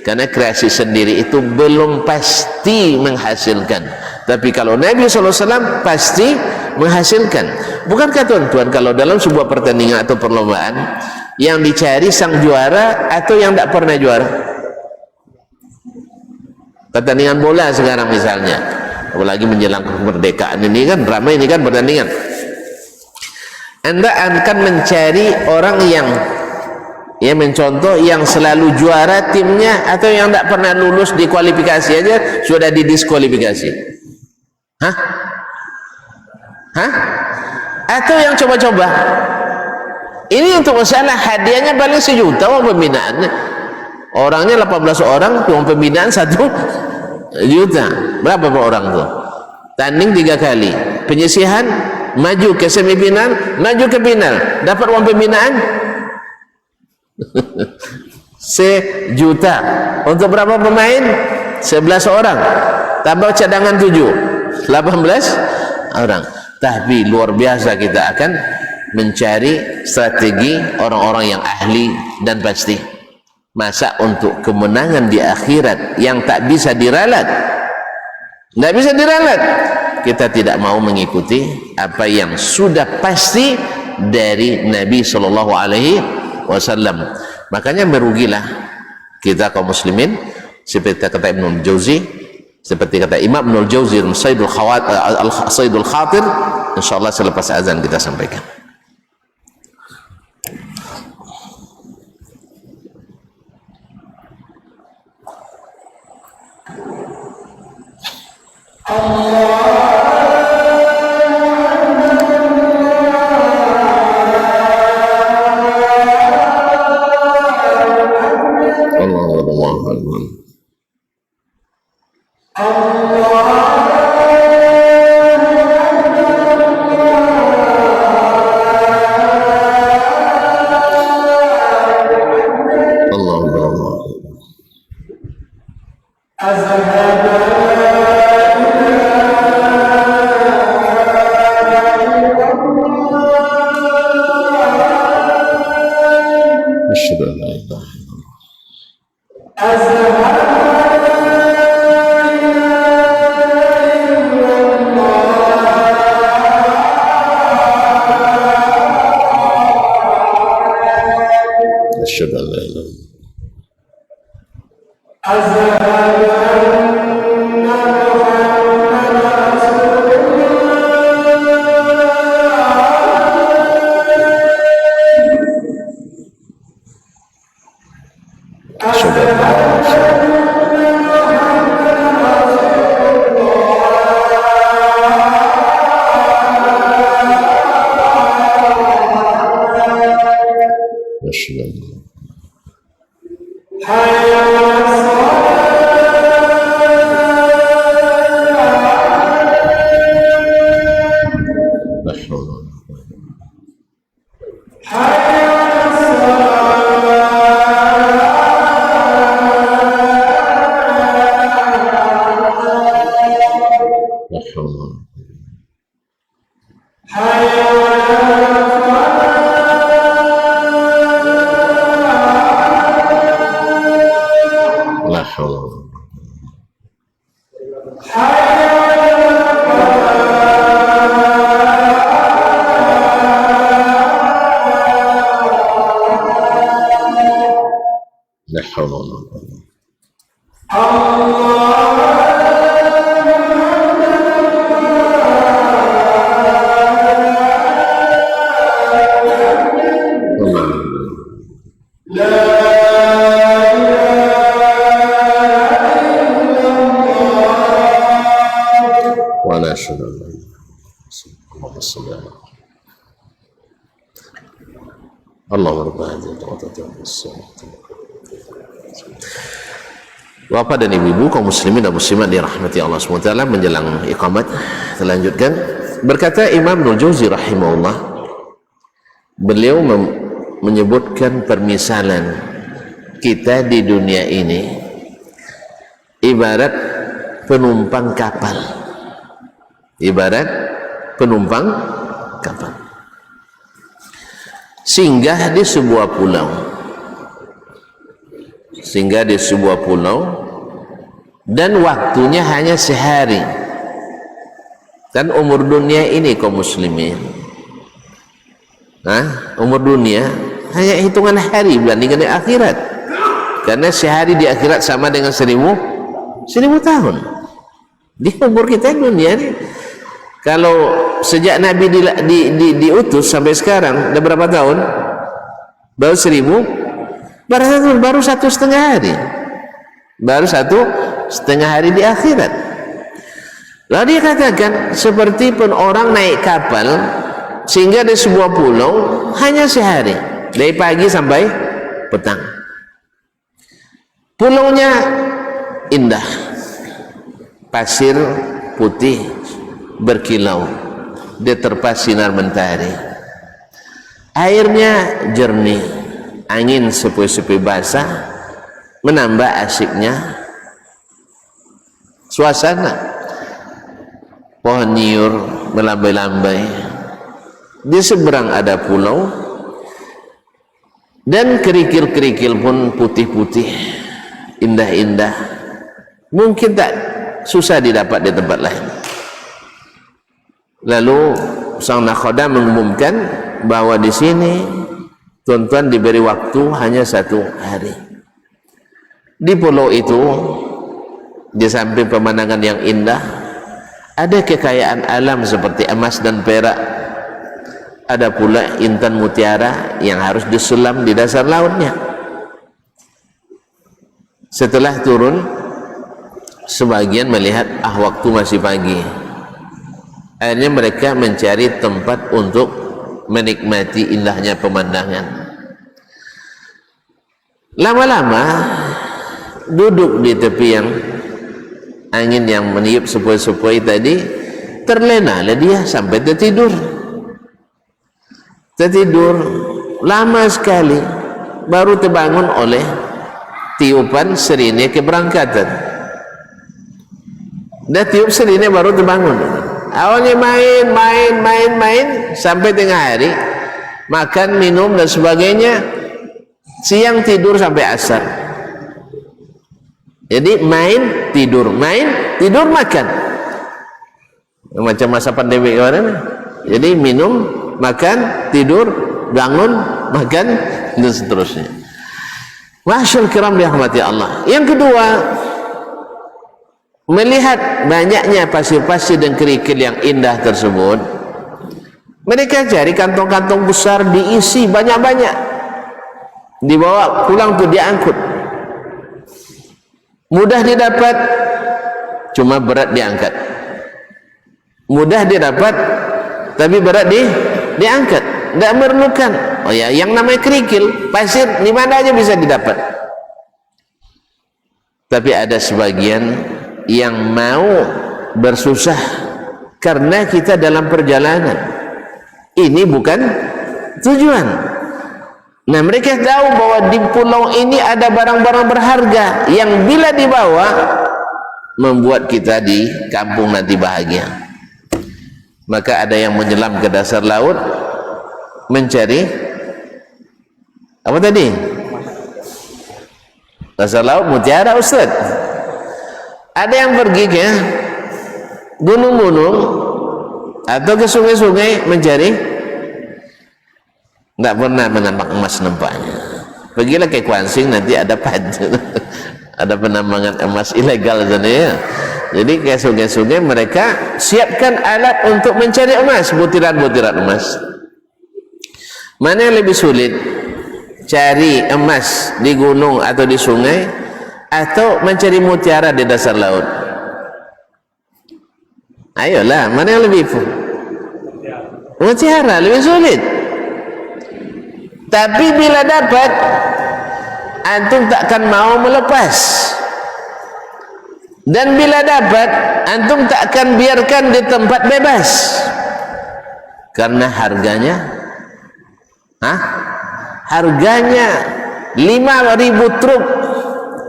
karena kreasi sendiri itu belum pasti menghasilkan. Tapi kalau Nabi SAW pasti menghasilkan. Bukankah tuan-tuan, kalau dalam sebuah pertandingan atau perlombaan yang dicari sang juara atau yang tidak pernah juara? Pertandingan bola sekarang misalnya, apalagi menjelang kemerdekaan ini kan ramai ini kan pertandingan. Anda akan mencari orang yang mencontoh yang selalu juara timnya atau yang tidak pernah lulus di kualifikasi aja sudah didiskualifikasi? Hah? Atau yang coba-coba? Ini untuk masalah hadiahnya paling 1 juta uang pembinaannya. Orangnya 18 orang, uang pembinaan 1 juta. Berapa per orang tuh? Tanding 3 kali. Penyisihan, maju ke semifinal, maju ke final. Dapat uang pembinaan 1 juta. Untuk berapa pemain? 11 orang. Tambah cadangan 7. 18 orang. Tapi luar biasa kita akan mencari strategi orang-orang yang ahli dan pasti. Masa untuk kemenangan di akhirat yang tak bisa diralat, tidak bisa diralat, kita tidak mau mengikuti apa yang sudah pasti dari Nabi SAW. Makanya merugilah kita kaum muslimin, seperti kata Ibnul Jauzi, seperti kata Imam Ibnul Jauzi Sayyidul Khatir. InsyaAllah selepas azan kita sampaikan. Bapak dan ibu-ibu kaum muslimin dan muslimat dirahmati Allah SWT, menjelang iqamat terlanjutkan. Berkata Imam Ibnul Jauzi rahimahullah, beliau menyebutkan permisalan kita di dunia ini ibarat penumpang kapal, ibarat penumpang kapal singgah di sebuah pulau, singgah di sebuah pulau dan waktunya hanya sehari. Kan umur dunia ini kaum muslimin, umur dunia hanya hitungan hari dibandingkan dengan akhirat, karena sehari di akhirat sama dengan 1000 tahun. Di umur kita dunia ini, kalau sejak Nabi diutus sampai sekarang udah berapa tahun? Baru 1000, baru 1,5 hari, baru 1,5 hari di akhirat. Lalu dia katakan seperti pun orang naik kapal sehingga di sebuah pulau hanya sehari, dari pagi sampai petang. Pulaunya indah, pasir putih berkilau, diterpa sinar mentari, airnya jernih, angin sepoi-sepoi basah menambah asyiknya suasana. Pohon nyiur melambai-lambai, di seberang ada pulau, dan kerikil-kerikil pun putih-putih, indah-indah, mungkin tak susah didapat di tempat lain. Lalu sang nakhoda mengumumkan bahwa di sini tuan-tuan diberi waktu hanya 1 hari. Di pulau itu, di samping pemandangan yang indah, ada kekayaan alam seperti emas dan perak, ada pula intan mutiara yang harus disulam di dasar lautnya. Setelah turun, sebagian melihat waktu masih pagi, akhirnya mereka mencari tempat untuk menikmati indahnya pemandangan. Lama-lama duduk di tepi yang angin yang meniup sepoi-sepoi tadi, terlenalah dia sampai tertidur lama sekali, baru terbangun oleh tiupan sirine keberangkatan. Dah tiup sirine baru terbangun. Awalnya main sampai tengah hari, makan, minum dan sebagainya, siang tidur sampai asar. Jadi main, tidur, makan. Macam masa pandemi kemarin. Jadi minum, makan, tidur, bangun, makan, dan seterusnya. Masyaallah kiram dirahmati Allah. Yang kedua, melihat banyaknya pasir-pasir dan kerikil yang indah tersebut, mereka cari kantong-kantong besar diisi banyak-banyak, dibawa pulang tuh, diangkut. Mudah didapat, cuma berat diangkat. Mudah didapat, tapi berat diangkat. Tidak memerlukan. Oh ya, yang namanya kerikil, pasir, di mana aja bisa didapat. Tapi ada sebagian yang mau bersusah karena kita dalam perjalanan. Ini bukan tujuan. Nah, mereka tahu bahwa di pulau ini ada barang-barang berharga yang bila dibawa membuat kita di kampung nanti bahagia. Maka ada yang menyelam ke dasar laut mencari apa tadi? Dasar laut mutiara, Ustaz. Ada yang pergi ke gunung-gunung atau ke sungai-sungai mencari. Tidak pernah menambang emas nampaknya. Pergilah ke Kuansing, nanti ada ada penambangan emas ilegal sana ya. Jadi ke sungai-sungai mereka siapkan alat untuk mencari emas, butiran-butiran emas. Mana yang lebih sulit? Cari emas di gunung atau di sungai, atau mencari mutiara di dasar laut? Ayolah, mana yang lebih? Mutiara lebih sulit. Tapi bila dapat, antum takkan mau melepas. Dan bila dapat, antum takkan biarkan di tempat bebas. Karena harganya, harganya 5.000 truk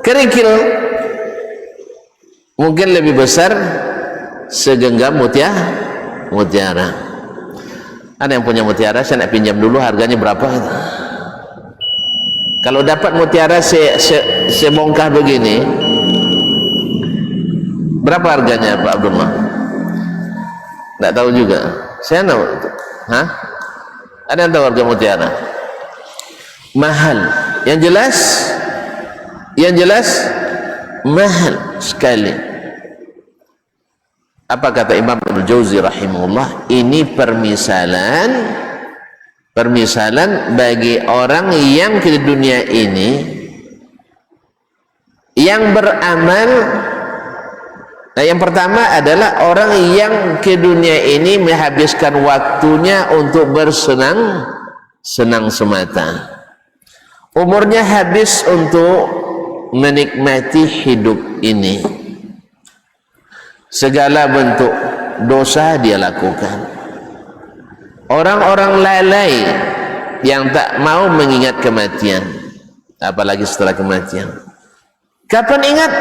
kerikil mungkin lebih besar segenggam mutiara. Ada yang punya mutiara, saya nak pinjam dulu, harganya berapa? Kalau dapat mutiara sebongkah begini, berapa harganya Pak Abdullah? Tidak tahu juga. Saya tahu. Hah? Ada yang tahu harga mutiara? Mahal. Yang jelas mahal sekali. Apa kata Imam Ibnu Jauzi rahimahullah? Ini permisalan bagi orang yang ke dunia ini yang beramal. Nah, yang pertama adalah orang yang ke dunia ini menghabiskan waktunya untuk bersenang-senang semata. Umurnya habis untuk menikmati hidup ini. Segala bentuk dosa dia lakukan. Orang-orang lalai yang tak mau mengingat kematian, apalagi setelah kematian. Kapan ingat?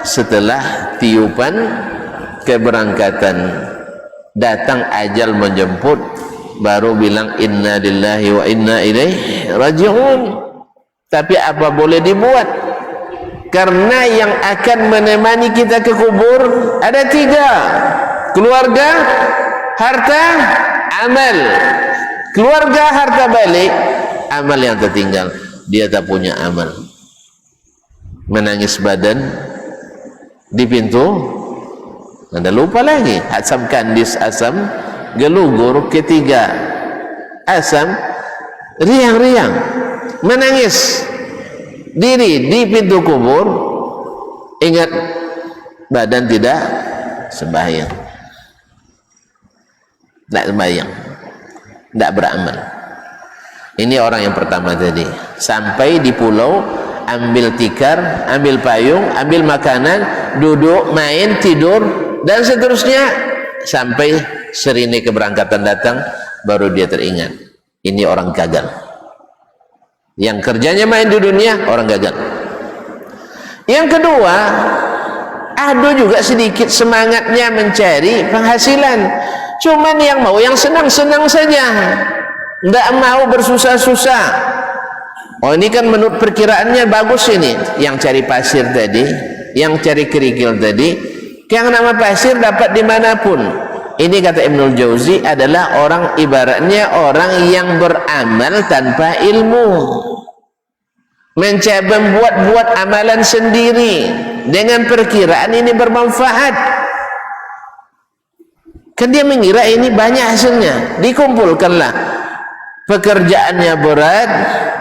Setelah tiupan keberangkatan, datang ajal menjemput, baru bilang inna lillahi wa inna ilaihi raji'un. Tapi apa boleh dibuat? Karena yang akan menemani kita ke kubur ada 3: keluarga, harta, amal. Keluarga, harta balik, amal yang tertinggal. Dia tak punya amal. Menangis badan di pintu, anda lupa lagi. Asam kandis, asam gelugur. Ketiga, asam riang-riang, menangis diri di pintu kubur. Ingat, badan tidak sembahyang, tidak sembahyang, tidak beramal. Ini orang yang pertama tadi. Sampai di pulau, ambil tikar, ambil payung, ambil makanan, duduk, main, tidur, dan seterusnya, sampai serine keberangkatan datang, baru dia teringat. Ini orang gagal. Yang kerjanya main di dunia, orang gagal. Yang kedua, ada juga sedikit semangatnya mencari penghasilan, cuman yang mau yang senang-senang saja, tidak mau bersusah-susah. Oh, ini kan menurut perkiraannya bagus ini. Yang cari pasir tadi, yang cari kerikil tadi, yang nama pasir dapat dimanapun. Ini kata Ibnul Jauzi adalah orang, ibaratnya orang yang beramal tanpa ilmu, mencoba membuat amalan sendiri dengan perkiraan ini bermanfaat. Kan dia mengira ini banyak hasilnya. Dikumpulkanlah, pekerjaannya berat,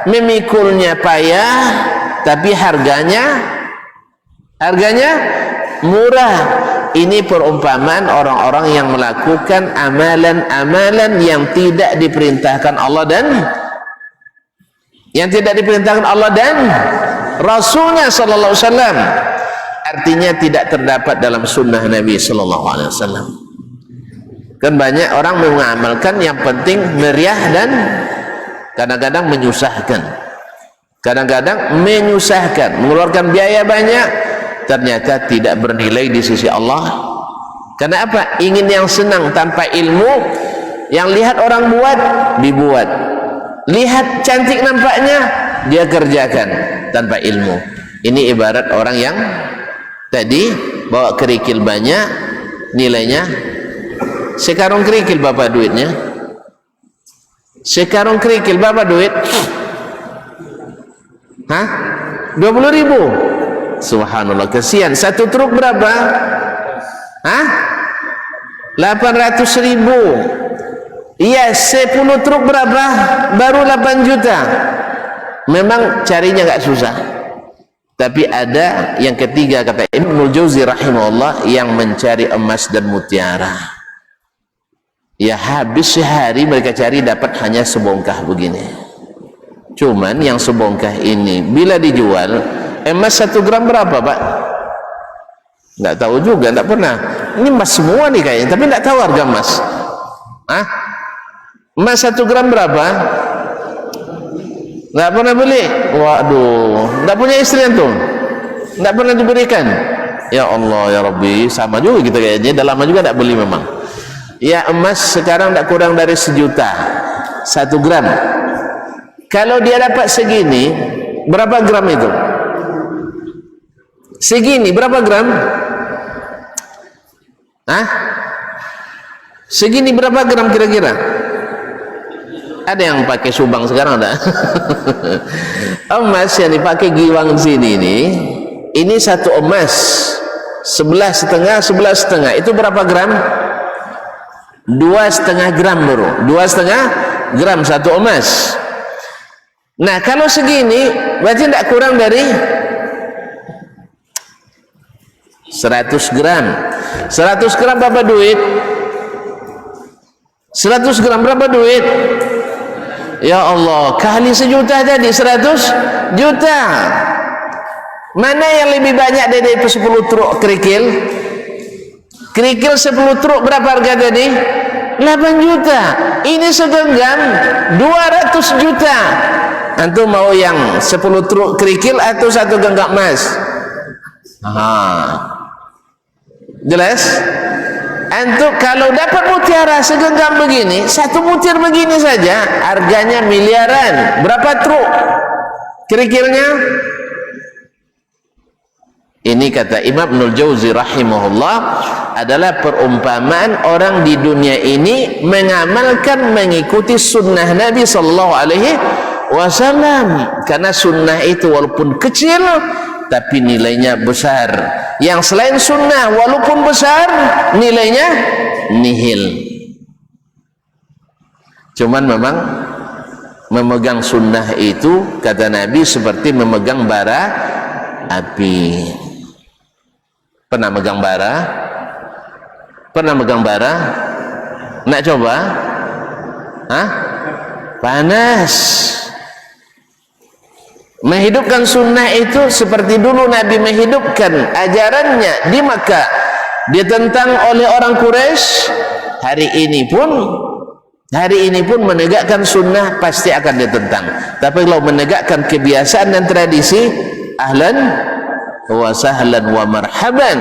memikulnya payah, tapi harganya murah. Ini perumpamaan orang-orang yang melakukan amalan-amalan yang tidak diperintahkan Allah dan Rasulnya sallallahu alaihi wasallam. Artinya tidak terdapat dalam sunnah Nabi sallallahu alaihi wasallam. Kan banyak orang mengamalkan yang penting meriah dan kadang-kadang menyusahkan, mengeluarkan biaya banyak, ternyata tidak bernilai di sisi Allah. Karena apa? Ingin yang senang tanpa ilmu, yang lihat orang buat, dibuat. Lihat cantik nampaknya, dia kerjakan tanpa ilmu. Ini ibarat orang yang tadi bawa kerikil banyak, nilainya sekarung kerikil berapa duitnya? Sekarung kerikil berapa duit? 20.000. Subhanallah, kesian. Satu truk berapa? 800.000. Iya, 10 truk berapa? Baru 8 juta. Memang carinya nggak susah. Tapi ada yang ketiga, kata Ibnul Jauzi rahimahullah, yang mencari emas dan mutiara. Ya, habis sehari mereka cari, dapat hanya sebongkah begini. Cuman yang sebongkah ini bila dijual, emas 1 gram berapa, Pak? Nggak tahu juga, nggak pernah. Ini emas semua nih kayaknya, tapi nggak tahu harga emas. Emas 1 gram berapa? Nggak pernah beli. Waduh, nggak punya istri tuh, nggak pernah diberikan. Ya Allah, ya Rabbi, sama juga kita kayaknya. Dah lama juga nggak beli memang. Ya, emas sekarang nggak kurang dari 1 juta 1 gram. Kalau dia dapat segini, berapa gram itu? Segini berapa gram? Segini berapa gram kira-kira? Ada yang pakai subang sekarang ada? Emas yang dipakai giwang sini ini satu emas 11,5 itu berapa gram? 2,5 gram bro, 2,5 gram satu emas. Nah kalau segini berarti tidak kurang dari 100 gram. 100 gram berapa duit? 100 gram berapa duit? Ya Allah, kali sejuta tadi 100 juta. Mana yang lebih banyak dari 10 truk kerikil? Kerikil 10 truk berapa harga tadi? 8 juta. Ini segenggam 200 juta. Antum mau yang 10 truk kerikil atau satu genggam emas? Jelas? Antum kalau dapat mutiara segenggam begini, satu butir begini saja harganya miliaran. Berapa truk kerikilnya? Ini kata Imam Ibnul Jauzi rahimahullah adalah perumpamaan orang di dunia ini mengamalkan mengikuti sunnah Nabi sallallahu alaihi wasallam, karena sunnah itu walaupun kecil tapi nilainya besar. Yang selain sunnah walaupun besar nilainya nihil. Cuman memang memegang sunnah itu kata Nabi seperti memegang bara api. Pernah megang bara? Pernah megang bara? Nak coba? Panas. Menghidupkan sunnah itu seperti dulu Nabi menghidupkan ajarannya di Makkah, ditentang oleh orang Quraisy. Hari ini pun menegakkan sunnah pasti akan ditentang. Tapi kalau menegakkan kebiasaan dan tradisi, ahlan wa sahlan wa marhaban,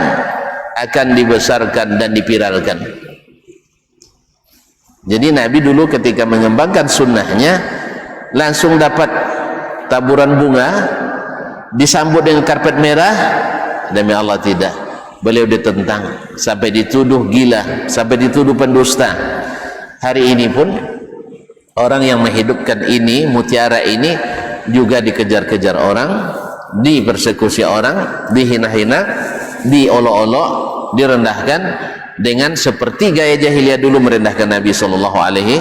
akan dibesarkan dan dipiralkan. Jadi Nabi dulu ketika mengembangkan sunnahnya langsung dapat taburan bunga, disambut dengan karpet merah. Demi Allah tidak, beliau ditentang sampai dituduh gila, sampai dituduh pendusta. Hari ini pun orang yang menghidupkan ini, mutiara ini juga dikejar-kejar orang, dipersekusi orang, dihina-hina, diolok-olok, direndahkan dengan seperti gaya jahiliyah dulu merendahkan Nabi sallallahu alaihi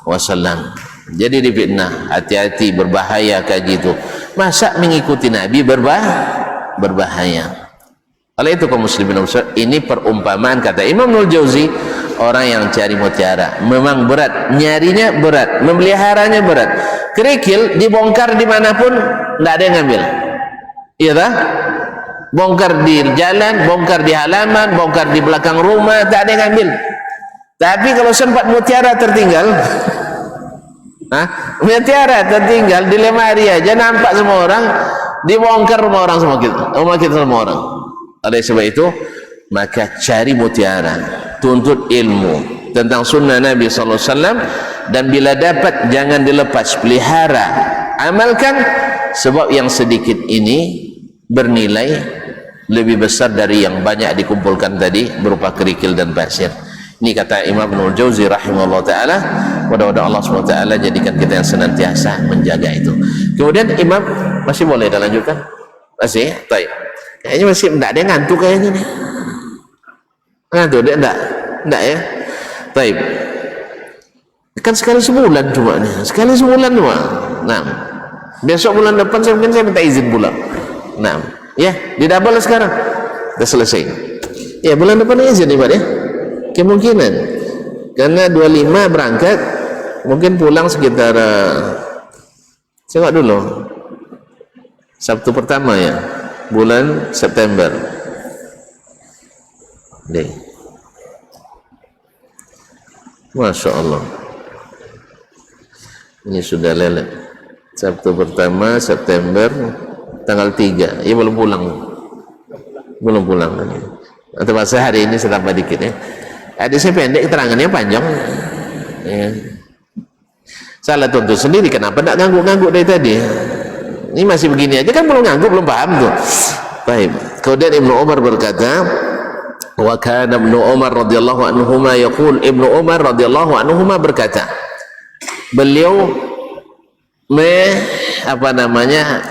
wasallam. Jadi difitnah, hati-hati, berbahaya kayak gitu. Masa mengikuti Nabi berbahaya. Oleh itu kaum muslimin, ini perumpamaan kata Imam Ibnul Jauzi, orang yang cari mutiara memang berat, nyarinya berat, memeliharanya berat. Kerikil dibongkar dimanapun tidak ada yang ngambil. Iya tak? Bongkar di jalan, bongkar di halaman, bongkar di belakang rumah, tak ada yang ngambil. Tapi kalau sempat mutiara tertinggal, mutiara tertinggal di lemari aja nampak semua orang, dibongkar rumah orang semua, rumah kita semua orang. Oleh sebab itu maka cari mutiara, tuntut ilmu tentang sunnah Nabi sallallahu alaihi wasallam, dan bila dapat jangan dilepas, pelihara, amalkan, sebab yang sedikit ini bernilai lebih besar dari yang banyak dikumpulkan tadi berupa kerikil dan pasir. Ini kata Imam Ibnul Jauzi rahimahullah ta'ala. Mudah-mudahan Allah SWT jadikan kita yang senantiasa menjaga itu. Kemudian Imam, masih boleh kita lanjutkan? Masih? Baik. Kayaknya masih tidak ada yang ngantuk kayaknya nih. Ngantuk dia enggak ya? Baik. Kan sekali sebulan cuma nih. Sekali sebulan cuma. Nah, besok bulan depan saya minta izin pulang. Nah, ya, di double sekarang. Sudah selesai. Ya, bulan depan izin nih Pak ya. Kemungkinan karena 25 berangkat, mungkin pulang sekitar coba dulu Sabtu pertama ya bulan September deh. Masya Allah, ini sudah lelet. Sabtu pertama September tanggal 3 ya, belum pulang atau masa hari ini saya tambah dikit ya. Adik saya pendek, keterangannya panjang ya. Salah tuntut sendiri, kenapa tidak ngangguk-ngangguk dari tadi? Ini masih begini aja kan belum ngangguk, belum paham tuh. Baik. Kemudian Ibnu Umar berkata, Wa kana Ibnu Umar radhiyallahu anhuma yaqul, Ibnu Umar radhiyallahu anhuma berkata, beliau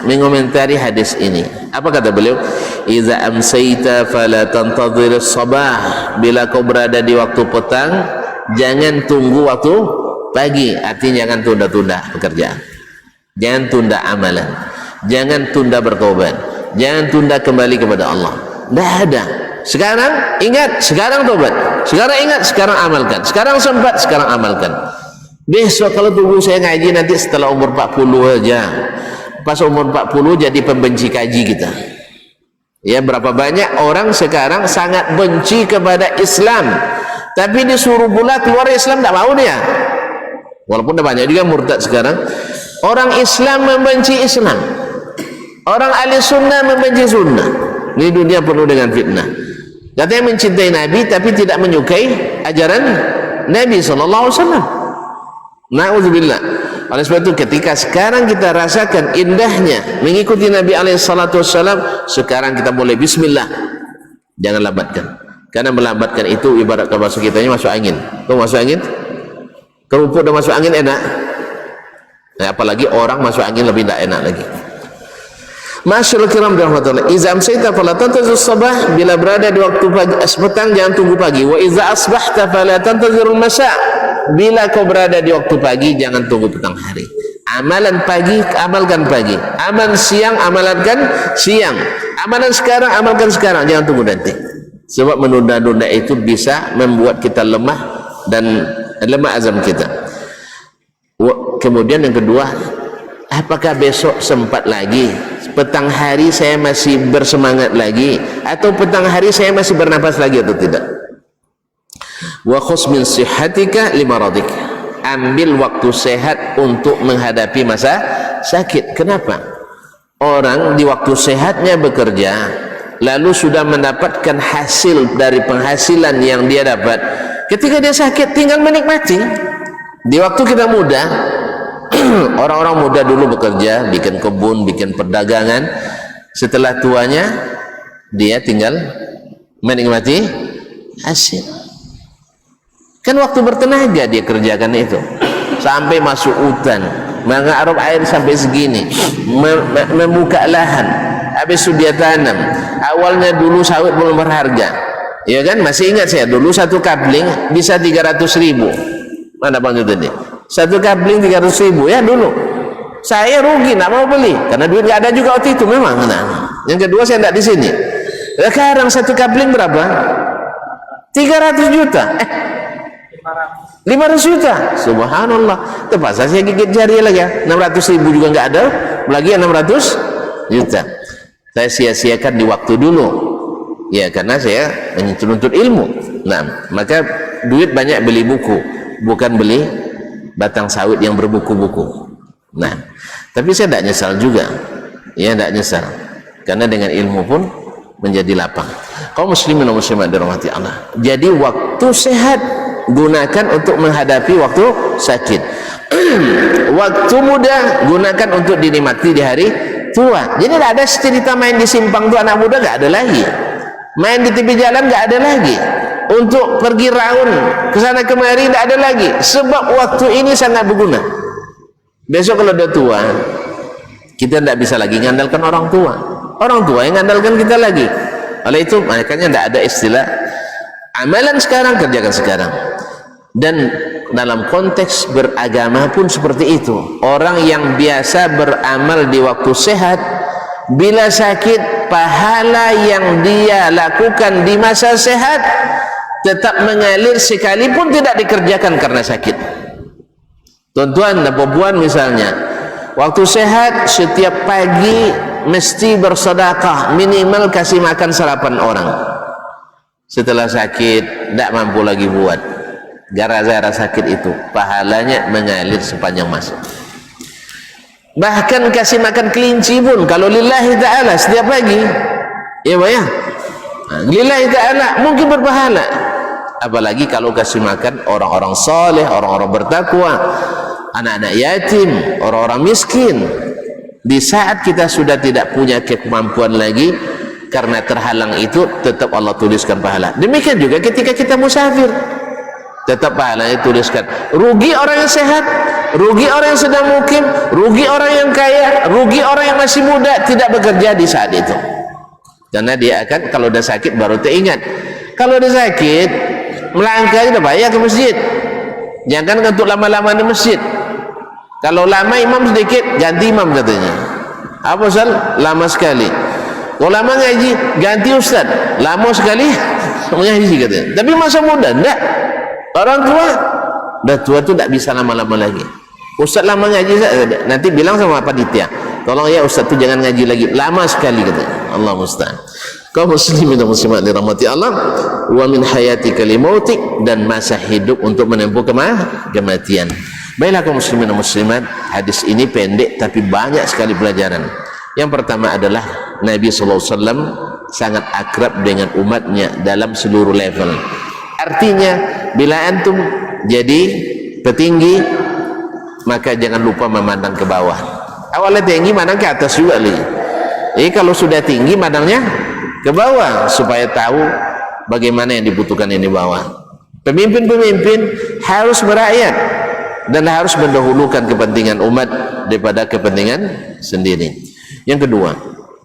mengomentari hadis ini. Apa kata beliau? Iza amsayta fala tantadhir as-sabah, bila kau berada di waktu petang jangan tunggu waktu pagi. Artinya jangan tunda-tunda pekerjaan, jangan tunda amalan, jangan tunda bertobat, jangan tunda kembali kepada Allah. Tidak ada. Sekarang ingat, sekarang tobat. Sekarang ingat, sekarang amalkan. Sekarang sempat, sekarang amalkan. Besok kalau tunggu saya ngaji nanti setelah umur 40 aja. Pas umur 40 jadi pembenci kaji kita. Ya, berapa banyak orang sekarang sangat benci kepada Islam, tapi disuruh pula keluar Islam tidak mau dia. Walaupun ada banyak juga murtad sekarang. Orang Islam membenci Islam, orang ahli sunnah membenci sunnah. Ini dunia penuh dengan fitnah. Katanya mencintai Nabi tapi tidak menyukai ajaran Nabi SAW. Na'udzubillah. Oleh sebab itu ketika sekarang kita rasakan indahnya mengikuti Nabi SAW, sekarang kita boleh bismillah, jangan lambatkan. Karena melambatkan itu ibarat bahasa kita ini masuk angin. Kau masuk angin, kerupuk udah masuk angin enak, nah, apalagi orang masuk angin lebih tidak enak lagi. Masyaallah kiram rahmatullah. Iza amsayta fala tantazir sabah, bila berada di waktu pagi petang jangan tunggu pagi. Wa iza asbahta fala tantazirul masa, bila kau berada di waktu pagi jangan tunggu petang hari. Amalan pagi amalkan pagi, amal siang amalkan siang, amalan sekarang amalkan sekarang, jangan tunggu nanti. Sebab menunda-nunda itu bisa membuat kita lemah dan lemah azam kita. Kemudian yang kedua, apakah besok sempat lagi? Petang hari saya masih bersemangat lagi, atau petang hari saya masih bernafas lagi atau tidak? Wa khus min sihhatika limaradik, ambil waktu sehat untuk menghadapi masa sakit. Kenapa? Orang di waktu sehatnya bekerja, lalu sudah mendapatkan hasil dari penghasilan yang dia dapat. Ketika dia sakit tinggal menikmati. Di waktu kita muda, orang-orang muda dulu bekerja, bikin kebun, bikin perdagangan. Setelah tuanya dia tinggal menikmati hasil. Kan waktu bertenaga dia kerjakan itu, sampai masuk hutan, mengaruk air sampai segini, membuka lahan, habis itu dia tanam. Awalnya dulu sawit belum berharga, ya kan? Masih ingat saya dulu satu kapling bisa 300.000. Mana bang itu tadi? Satu kapling 300.000 ya dulu. Saya rugi, tak mau beli karena duit nggak ada juga waktu itu memang. Nah, yang kedua saya tidak di sini. Sekarang satu kapling berapa? 300 juta. 500 juta. Subhanallah. Terpaksa saya gigit jari lagi ya. 600.000 juga nggak ada, lagi 600 juta. Saya sia-siakan di waktu dulu. Ya karena saya menuntut ilmu. Nah, maka duit banyak beli buku, bukan beli batang sawit yang berbuku-buku. Nah, tapi saya tidak nyesal juga. Ya, tidak nyesal. Karena dengan ilmu pun menjadi lapang. Kaum muslimin dan muslimat dirahmati Allah. Jadi waktu sehat gunakan untuk menghadapi waktu sakit. Waktu muda gunakan untuk dinikmati di hari tua. Jadi tidak ada cerita main di simpang tu anak muda, nggak ada lagi. Main di tepi jalan nggak ada lagi. Untuk pergi raun ke sana kemari tidak ada lagi. Sebab waktu ini sangat berguna. Besok kalau udah tua, kita tidak bisa lagi mengandalkan orang tua. Orang tua yang mengandalkan kita lagi. Oleh itu makanya tidak ada istilah amalan sekarang, kerjakan sekarang. Dan dalam konteks beragama pun seperti itu. Orang yang biasa beramal di waktu sehat, bila sakit, pahala yang dia lakukan di masa sehat tetap mengalir sekalipun tidak dikerjakan karena sakit. Tuan-tuan dan puan misalnya, waktu sehat setiap pagi mesti bersedekah, minimal kasih makan 8 orang. Setelah sakit tidak mampu lagi buat, gara-gara sakit itu pahalanya mengalir sepanjang masa. Bahkan kasih makan kelinci pun kalau lillahi ta'ala setiap pagi, ya Pak ya, lillahi ta'ala mungkin berpahala. Apalagi kalau kasih makan orang-orang saleh, orang-orang bertakwa, anak-anak yatim, orang-orang miskin. Di saat kita sudah tidak punya kemampuan lagi, karena terhalang itu tetap Allah tuliskan pahala. Demikian juga ketika kita musafir, tetap pahalanya tuliskan. Rugi orang yang sehat, rugi orang yang sedang mukim, rugi orang yang kaya, rugi orang yang masih muda tidak bekerja di saat itu, karena dia akan kalau udah sakit baru teringat. Kalau udah sakit melangkah udah payah ke masjid, jangan untuk lama-lama di masjid. Kalau lama imam sedikit, ganti imam katanya. Apa Ustaz? Lama sekali. Kalau lama ngaji, ganti ustaz. Lama sekali mengaji katanya. Tapi masa muda enggak. Orang tua, dah tua tu tak bisa lama-lama lagi. Ustaz lama ngaji, nanti bilang sama panitia, tolong ya ustaz tu jangan ngaji lagi. Lama sekali katanya. Allah musta'an. Kaum muslimin dan muslimat dirahmati Allah, wa min hayatika limautik, dan masa hidup untuk menempuh kematian. Baiklah kaum muslimin dan muslimat, hadis ini pendek tapi banyak sekali pelajaran. Yang pertama adalah Nabi SAW sangat akrab dengan umatnya dalam seluruh level. Artinya bila antum jadi petinggi, maka jangan lupa memandang ke bawah. Awalnya tinggi, mandang ke atas juga li. Jadi kalau sudah tinggi, mandangnya ke bawah supaya tahu bagaimana yang dibutuhkan yang di bawah. Pemimpin-pemimpin harus merakyat dan harus mendahulukan kepentingan umat daripada kepentingan sendiri. Yang kedua,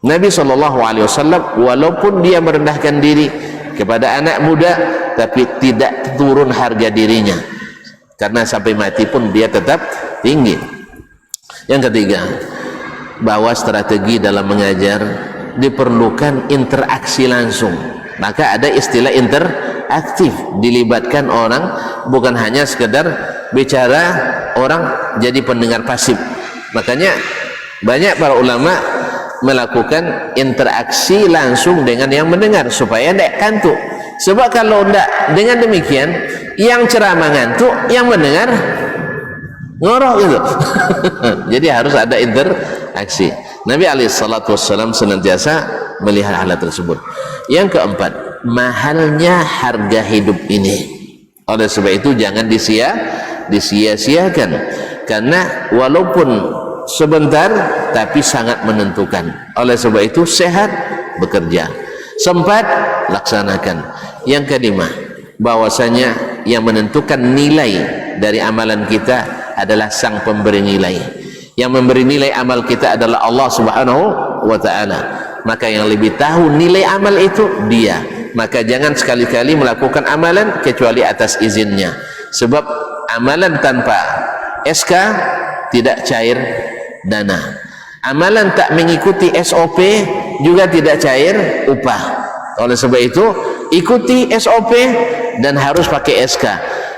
Nabi SAW walaupun dia merendahkan diri kepada anak muda, tapi tidak turun harga dirinya, karena sampai mati pun dia tetap tinggi. Yang ketiga, bahwa strategi dalam mengajar diperlukan interaksi langsung. Maka ada istilah interaktif, dilibatkan orang, bukan hanya sekedar bicara orang jadi pendengar pasif. Makanya banyak para ulama melakukan interaksi langsung dengan yang mendengar supaya tidak kantuk. Sebab kalau tidak dengan demikian, yang ceramah ngantuk, yang mendengar ngorok gitu. Jadi harus ada interaksi. Nabi SAW senantiasa melihat hal tersebut. Yang keempat, mahalnya harga hidup ini. Oleh sebab itu jangan disia-siakan, karena walaupun sebentar tapi sangat menentukan. Oleh sebab itu sehat bekerja, sempat laksanakan. Yang kelima, bahwasanya yang menentukan nilai dari amalan kita adalah sang pemberi nilai. Yang memberi nilai amal kita adalah Allah Subhanahu wa ta'ala. Maka yang lebih tahu nilai amal itu dia. Maka jangan sekali-kali melakukan amalan kecuali atas izinnya. Sebab amalan tanpa SK tidak cair dana. Amalan tak mengikuti SOP juga tidak cair upah. Oleh sebab itu ikuti SOP dan harus pakai SK.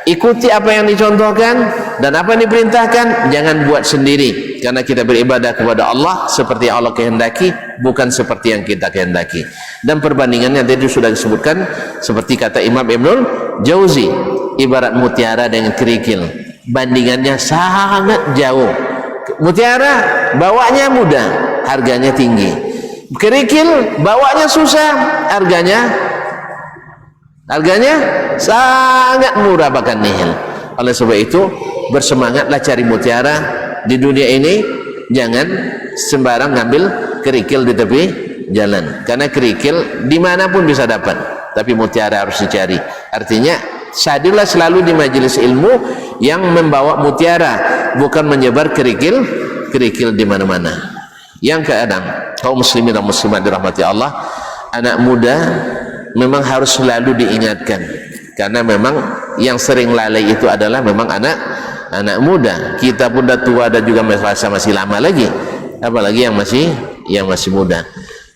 Ikuti apa yang dicontohkan dan apa yang diperintahkan, jangan buat sendiri, karena kita beribadah kepada Allah seperti yang Allah kehendaki, bukan seperti yang kita kehendaki. Dan perbandingannya tadi sudah disebutkan, seperti kata Imam Ibnul Jauzi, ibarat mutiara dengan kerikil, bandingannya sangat jauh. Mutiara bawanya mudah, harganya tinggi. Kerikil bawanya susah, harganya sangat murah, bahkan nihil. Oleh sebab itu bersemangatlah cari mutiara di dunia ini, jangan sembarang ngambil kerikil di tepi jalan, karena kerikil dimanapun bisa dapat, tapi mutiara harus dicari. Artinya hadirlah selalu di majelis ilmu yang membawa mutiara, bukan menyebar kerikil di mana-mana. Yang keenam, kaum muslimin dan muslimat dirahmati Allah, anak muda memang harus selalu diingatkan, karena memang yang sering lalai itu adalah memang anak muda. Kita pun dah tua dan juga masih lama lagi, apalagi yang masih muda.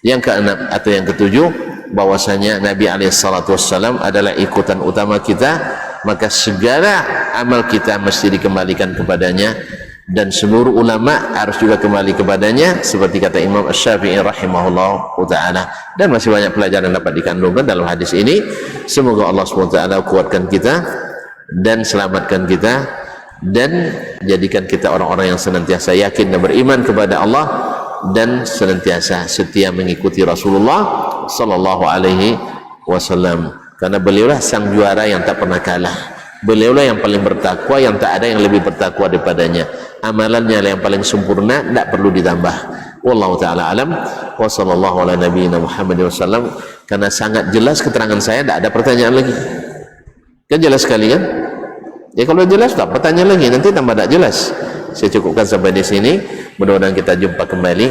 Yang keenam atau yang ketujuh, bahwasanya Nabi SAW adalah ikutan utama kita, maka segala amal kita mesti dikembalikan kepadanya, dan seluruh ulama harus juga kembali kepadanya, seperti kata Imam Asy-Syafi'i rahimahullah ta'ala. Dan masih banyak pelajaran dapat dikandungkan dalam hadis ini. Semoga Allah SWT kuatkan kita dan selamatkan kita, dan jadikan kita orang-orang yang senantiasa yakin dan beriman kepada Allah, dan senantiasa setia mengikuti Rasulullah sallallahu alaihi wasallam, karena beliaulah sang juara yang tak pernah kalah. Beliaulah yang paling bertakwa, yang tak ada yang lebih bertakwa daripadanya. Amalannya yang paling sempurna, tidak perlu ditambah. Wallahu taala alam wa sallallahu ala nabiyyina Muhammadin wasallam. Karena sangat jelas keterangan saya, tidak ada pertanyaan lagi. Kan jelas sekali kan? Ya kalau jelas tak pertanyaan lagi, nanti tambah tak jelas. Saya cukupkan sampai di sini. Mudah-mudahan kita jumpa kembali.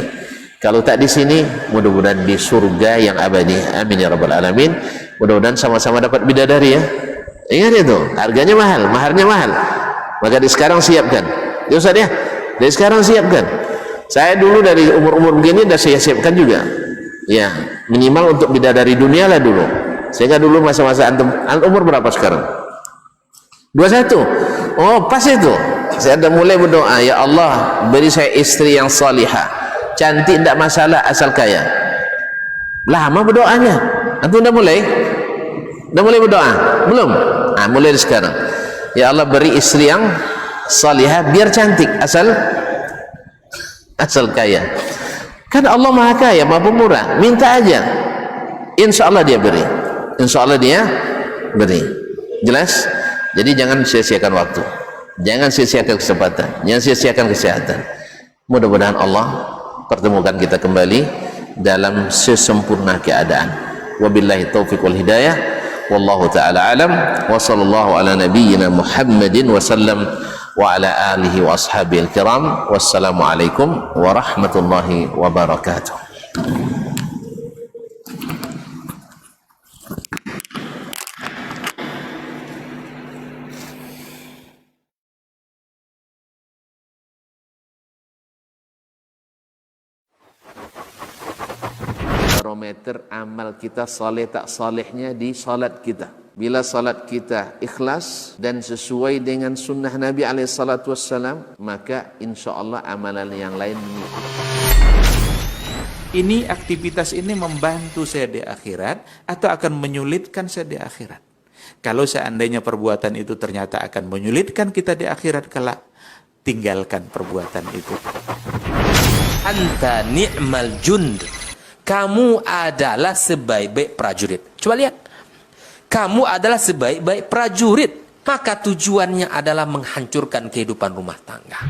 Kalau tak di sini, mudah-mudahan di surga yang abadi. Amin ya rabbal alamin. Mudah-mudahan sama-sama dapat bidadari ya. Ingat itu, harganya mahal, maharnya mahal. Maka di sekarang siapkan. Ya Ustaz ya, dari sekarang siapkan. Saya dulu dari umur-umur begini dah saya siapkan juga. Ya, minimal untuk bidadari dunia lah dulu. Sehingga dulu masa-masa antum umur berapa sekarang? 21. Oh, pas itu. Saya dah mulai berdoa, ya Allah, beri saya istri yang salihah. Cantik tidak masalah asal kaya. Lama berdoanya. Antum dah mulai? Dah mulai berdoa? Belum? Ah, mulai dari sekarang. Ya Allah, beri istri yang salihah biar cantik asal kaya. Kan Allah maha kaya, maha pemurah. Minta aja, insya Allah dia beri. Insya Allah dia beri. Jelas? Jadi jangan sia-siakan waktu, jangan sia-siakan kesempatan, jangan sia-siakan kesehatan. Mudah-mudahan Allah pertemukan kita kembali dalam sesempurna keadaan. Wabillahi taufiq wal hidayah. Wallahu ta'ala alam. Wa sallallahu ala nabiyyina Muhammadin wa sallam wa ala alihi wa ashabihi al-kiram. Wassalamualaikum warahmatullahi wabarakatuh. Barometer amal kita saleh tak salehnya di salat kita. Bila salat kita ikhlas dan sesuai dengan sunnah Nabi SAW, maka insya Allah amalan yang lain mengikuti. Ini aktivitas ini membantu saya di akhirat atau akan menyulitkan saya di akhirat? Kalau seandainya perbuatan itu ternyata akan menyulitkan kita di akhirat kelak, tinggalkan perbuatan itu. Anta ni'mal jund. Kamu adalah sebaik-baik prajurit. Coba lihat. Kamu adalah sebaik-baik prajurit. Maka tujuannya adalah menghancurkan kehidupan rumah tangga.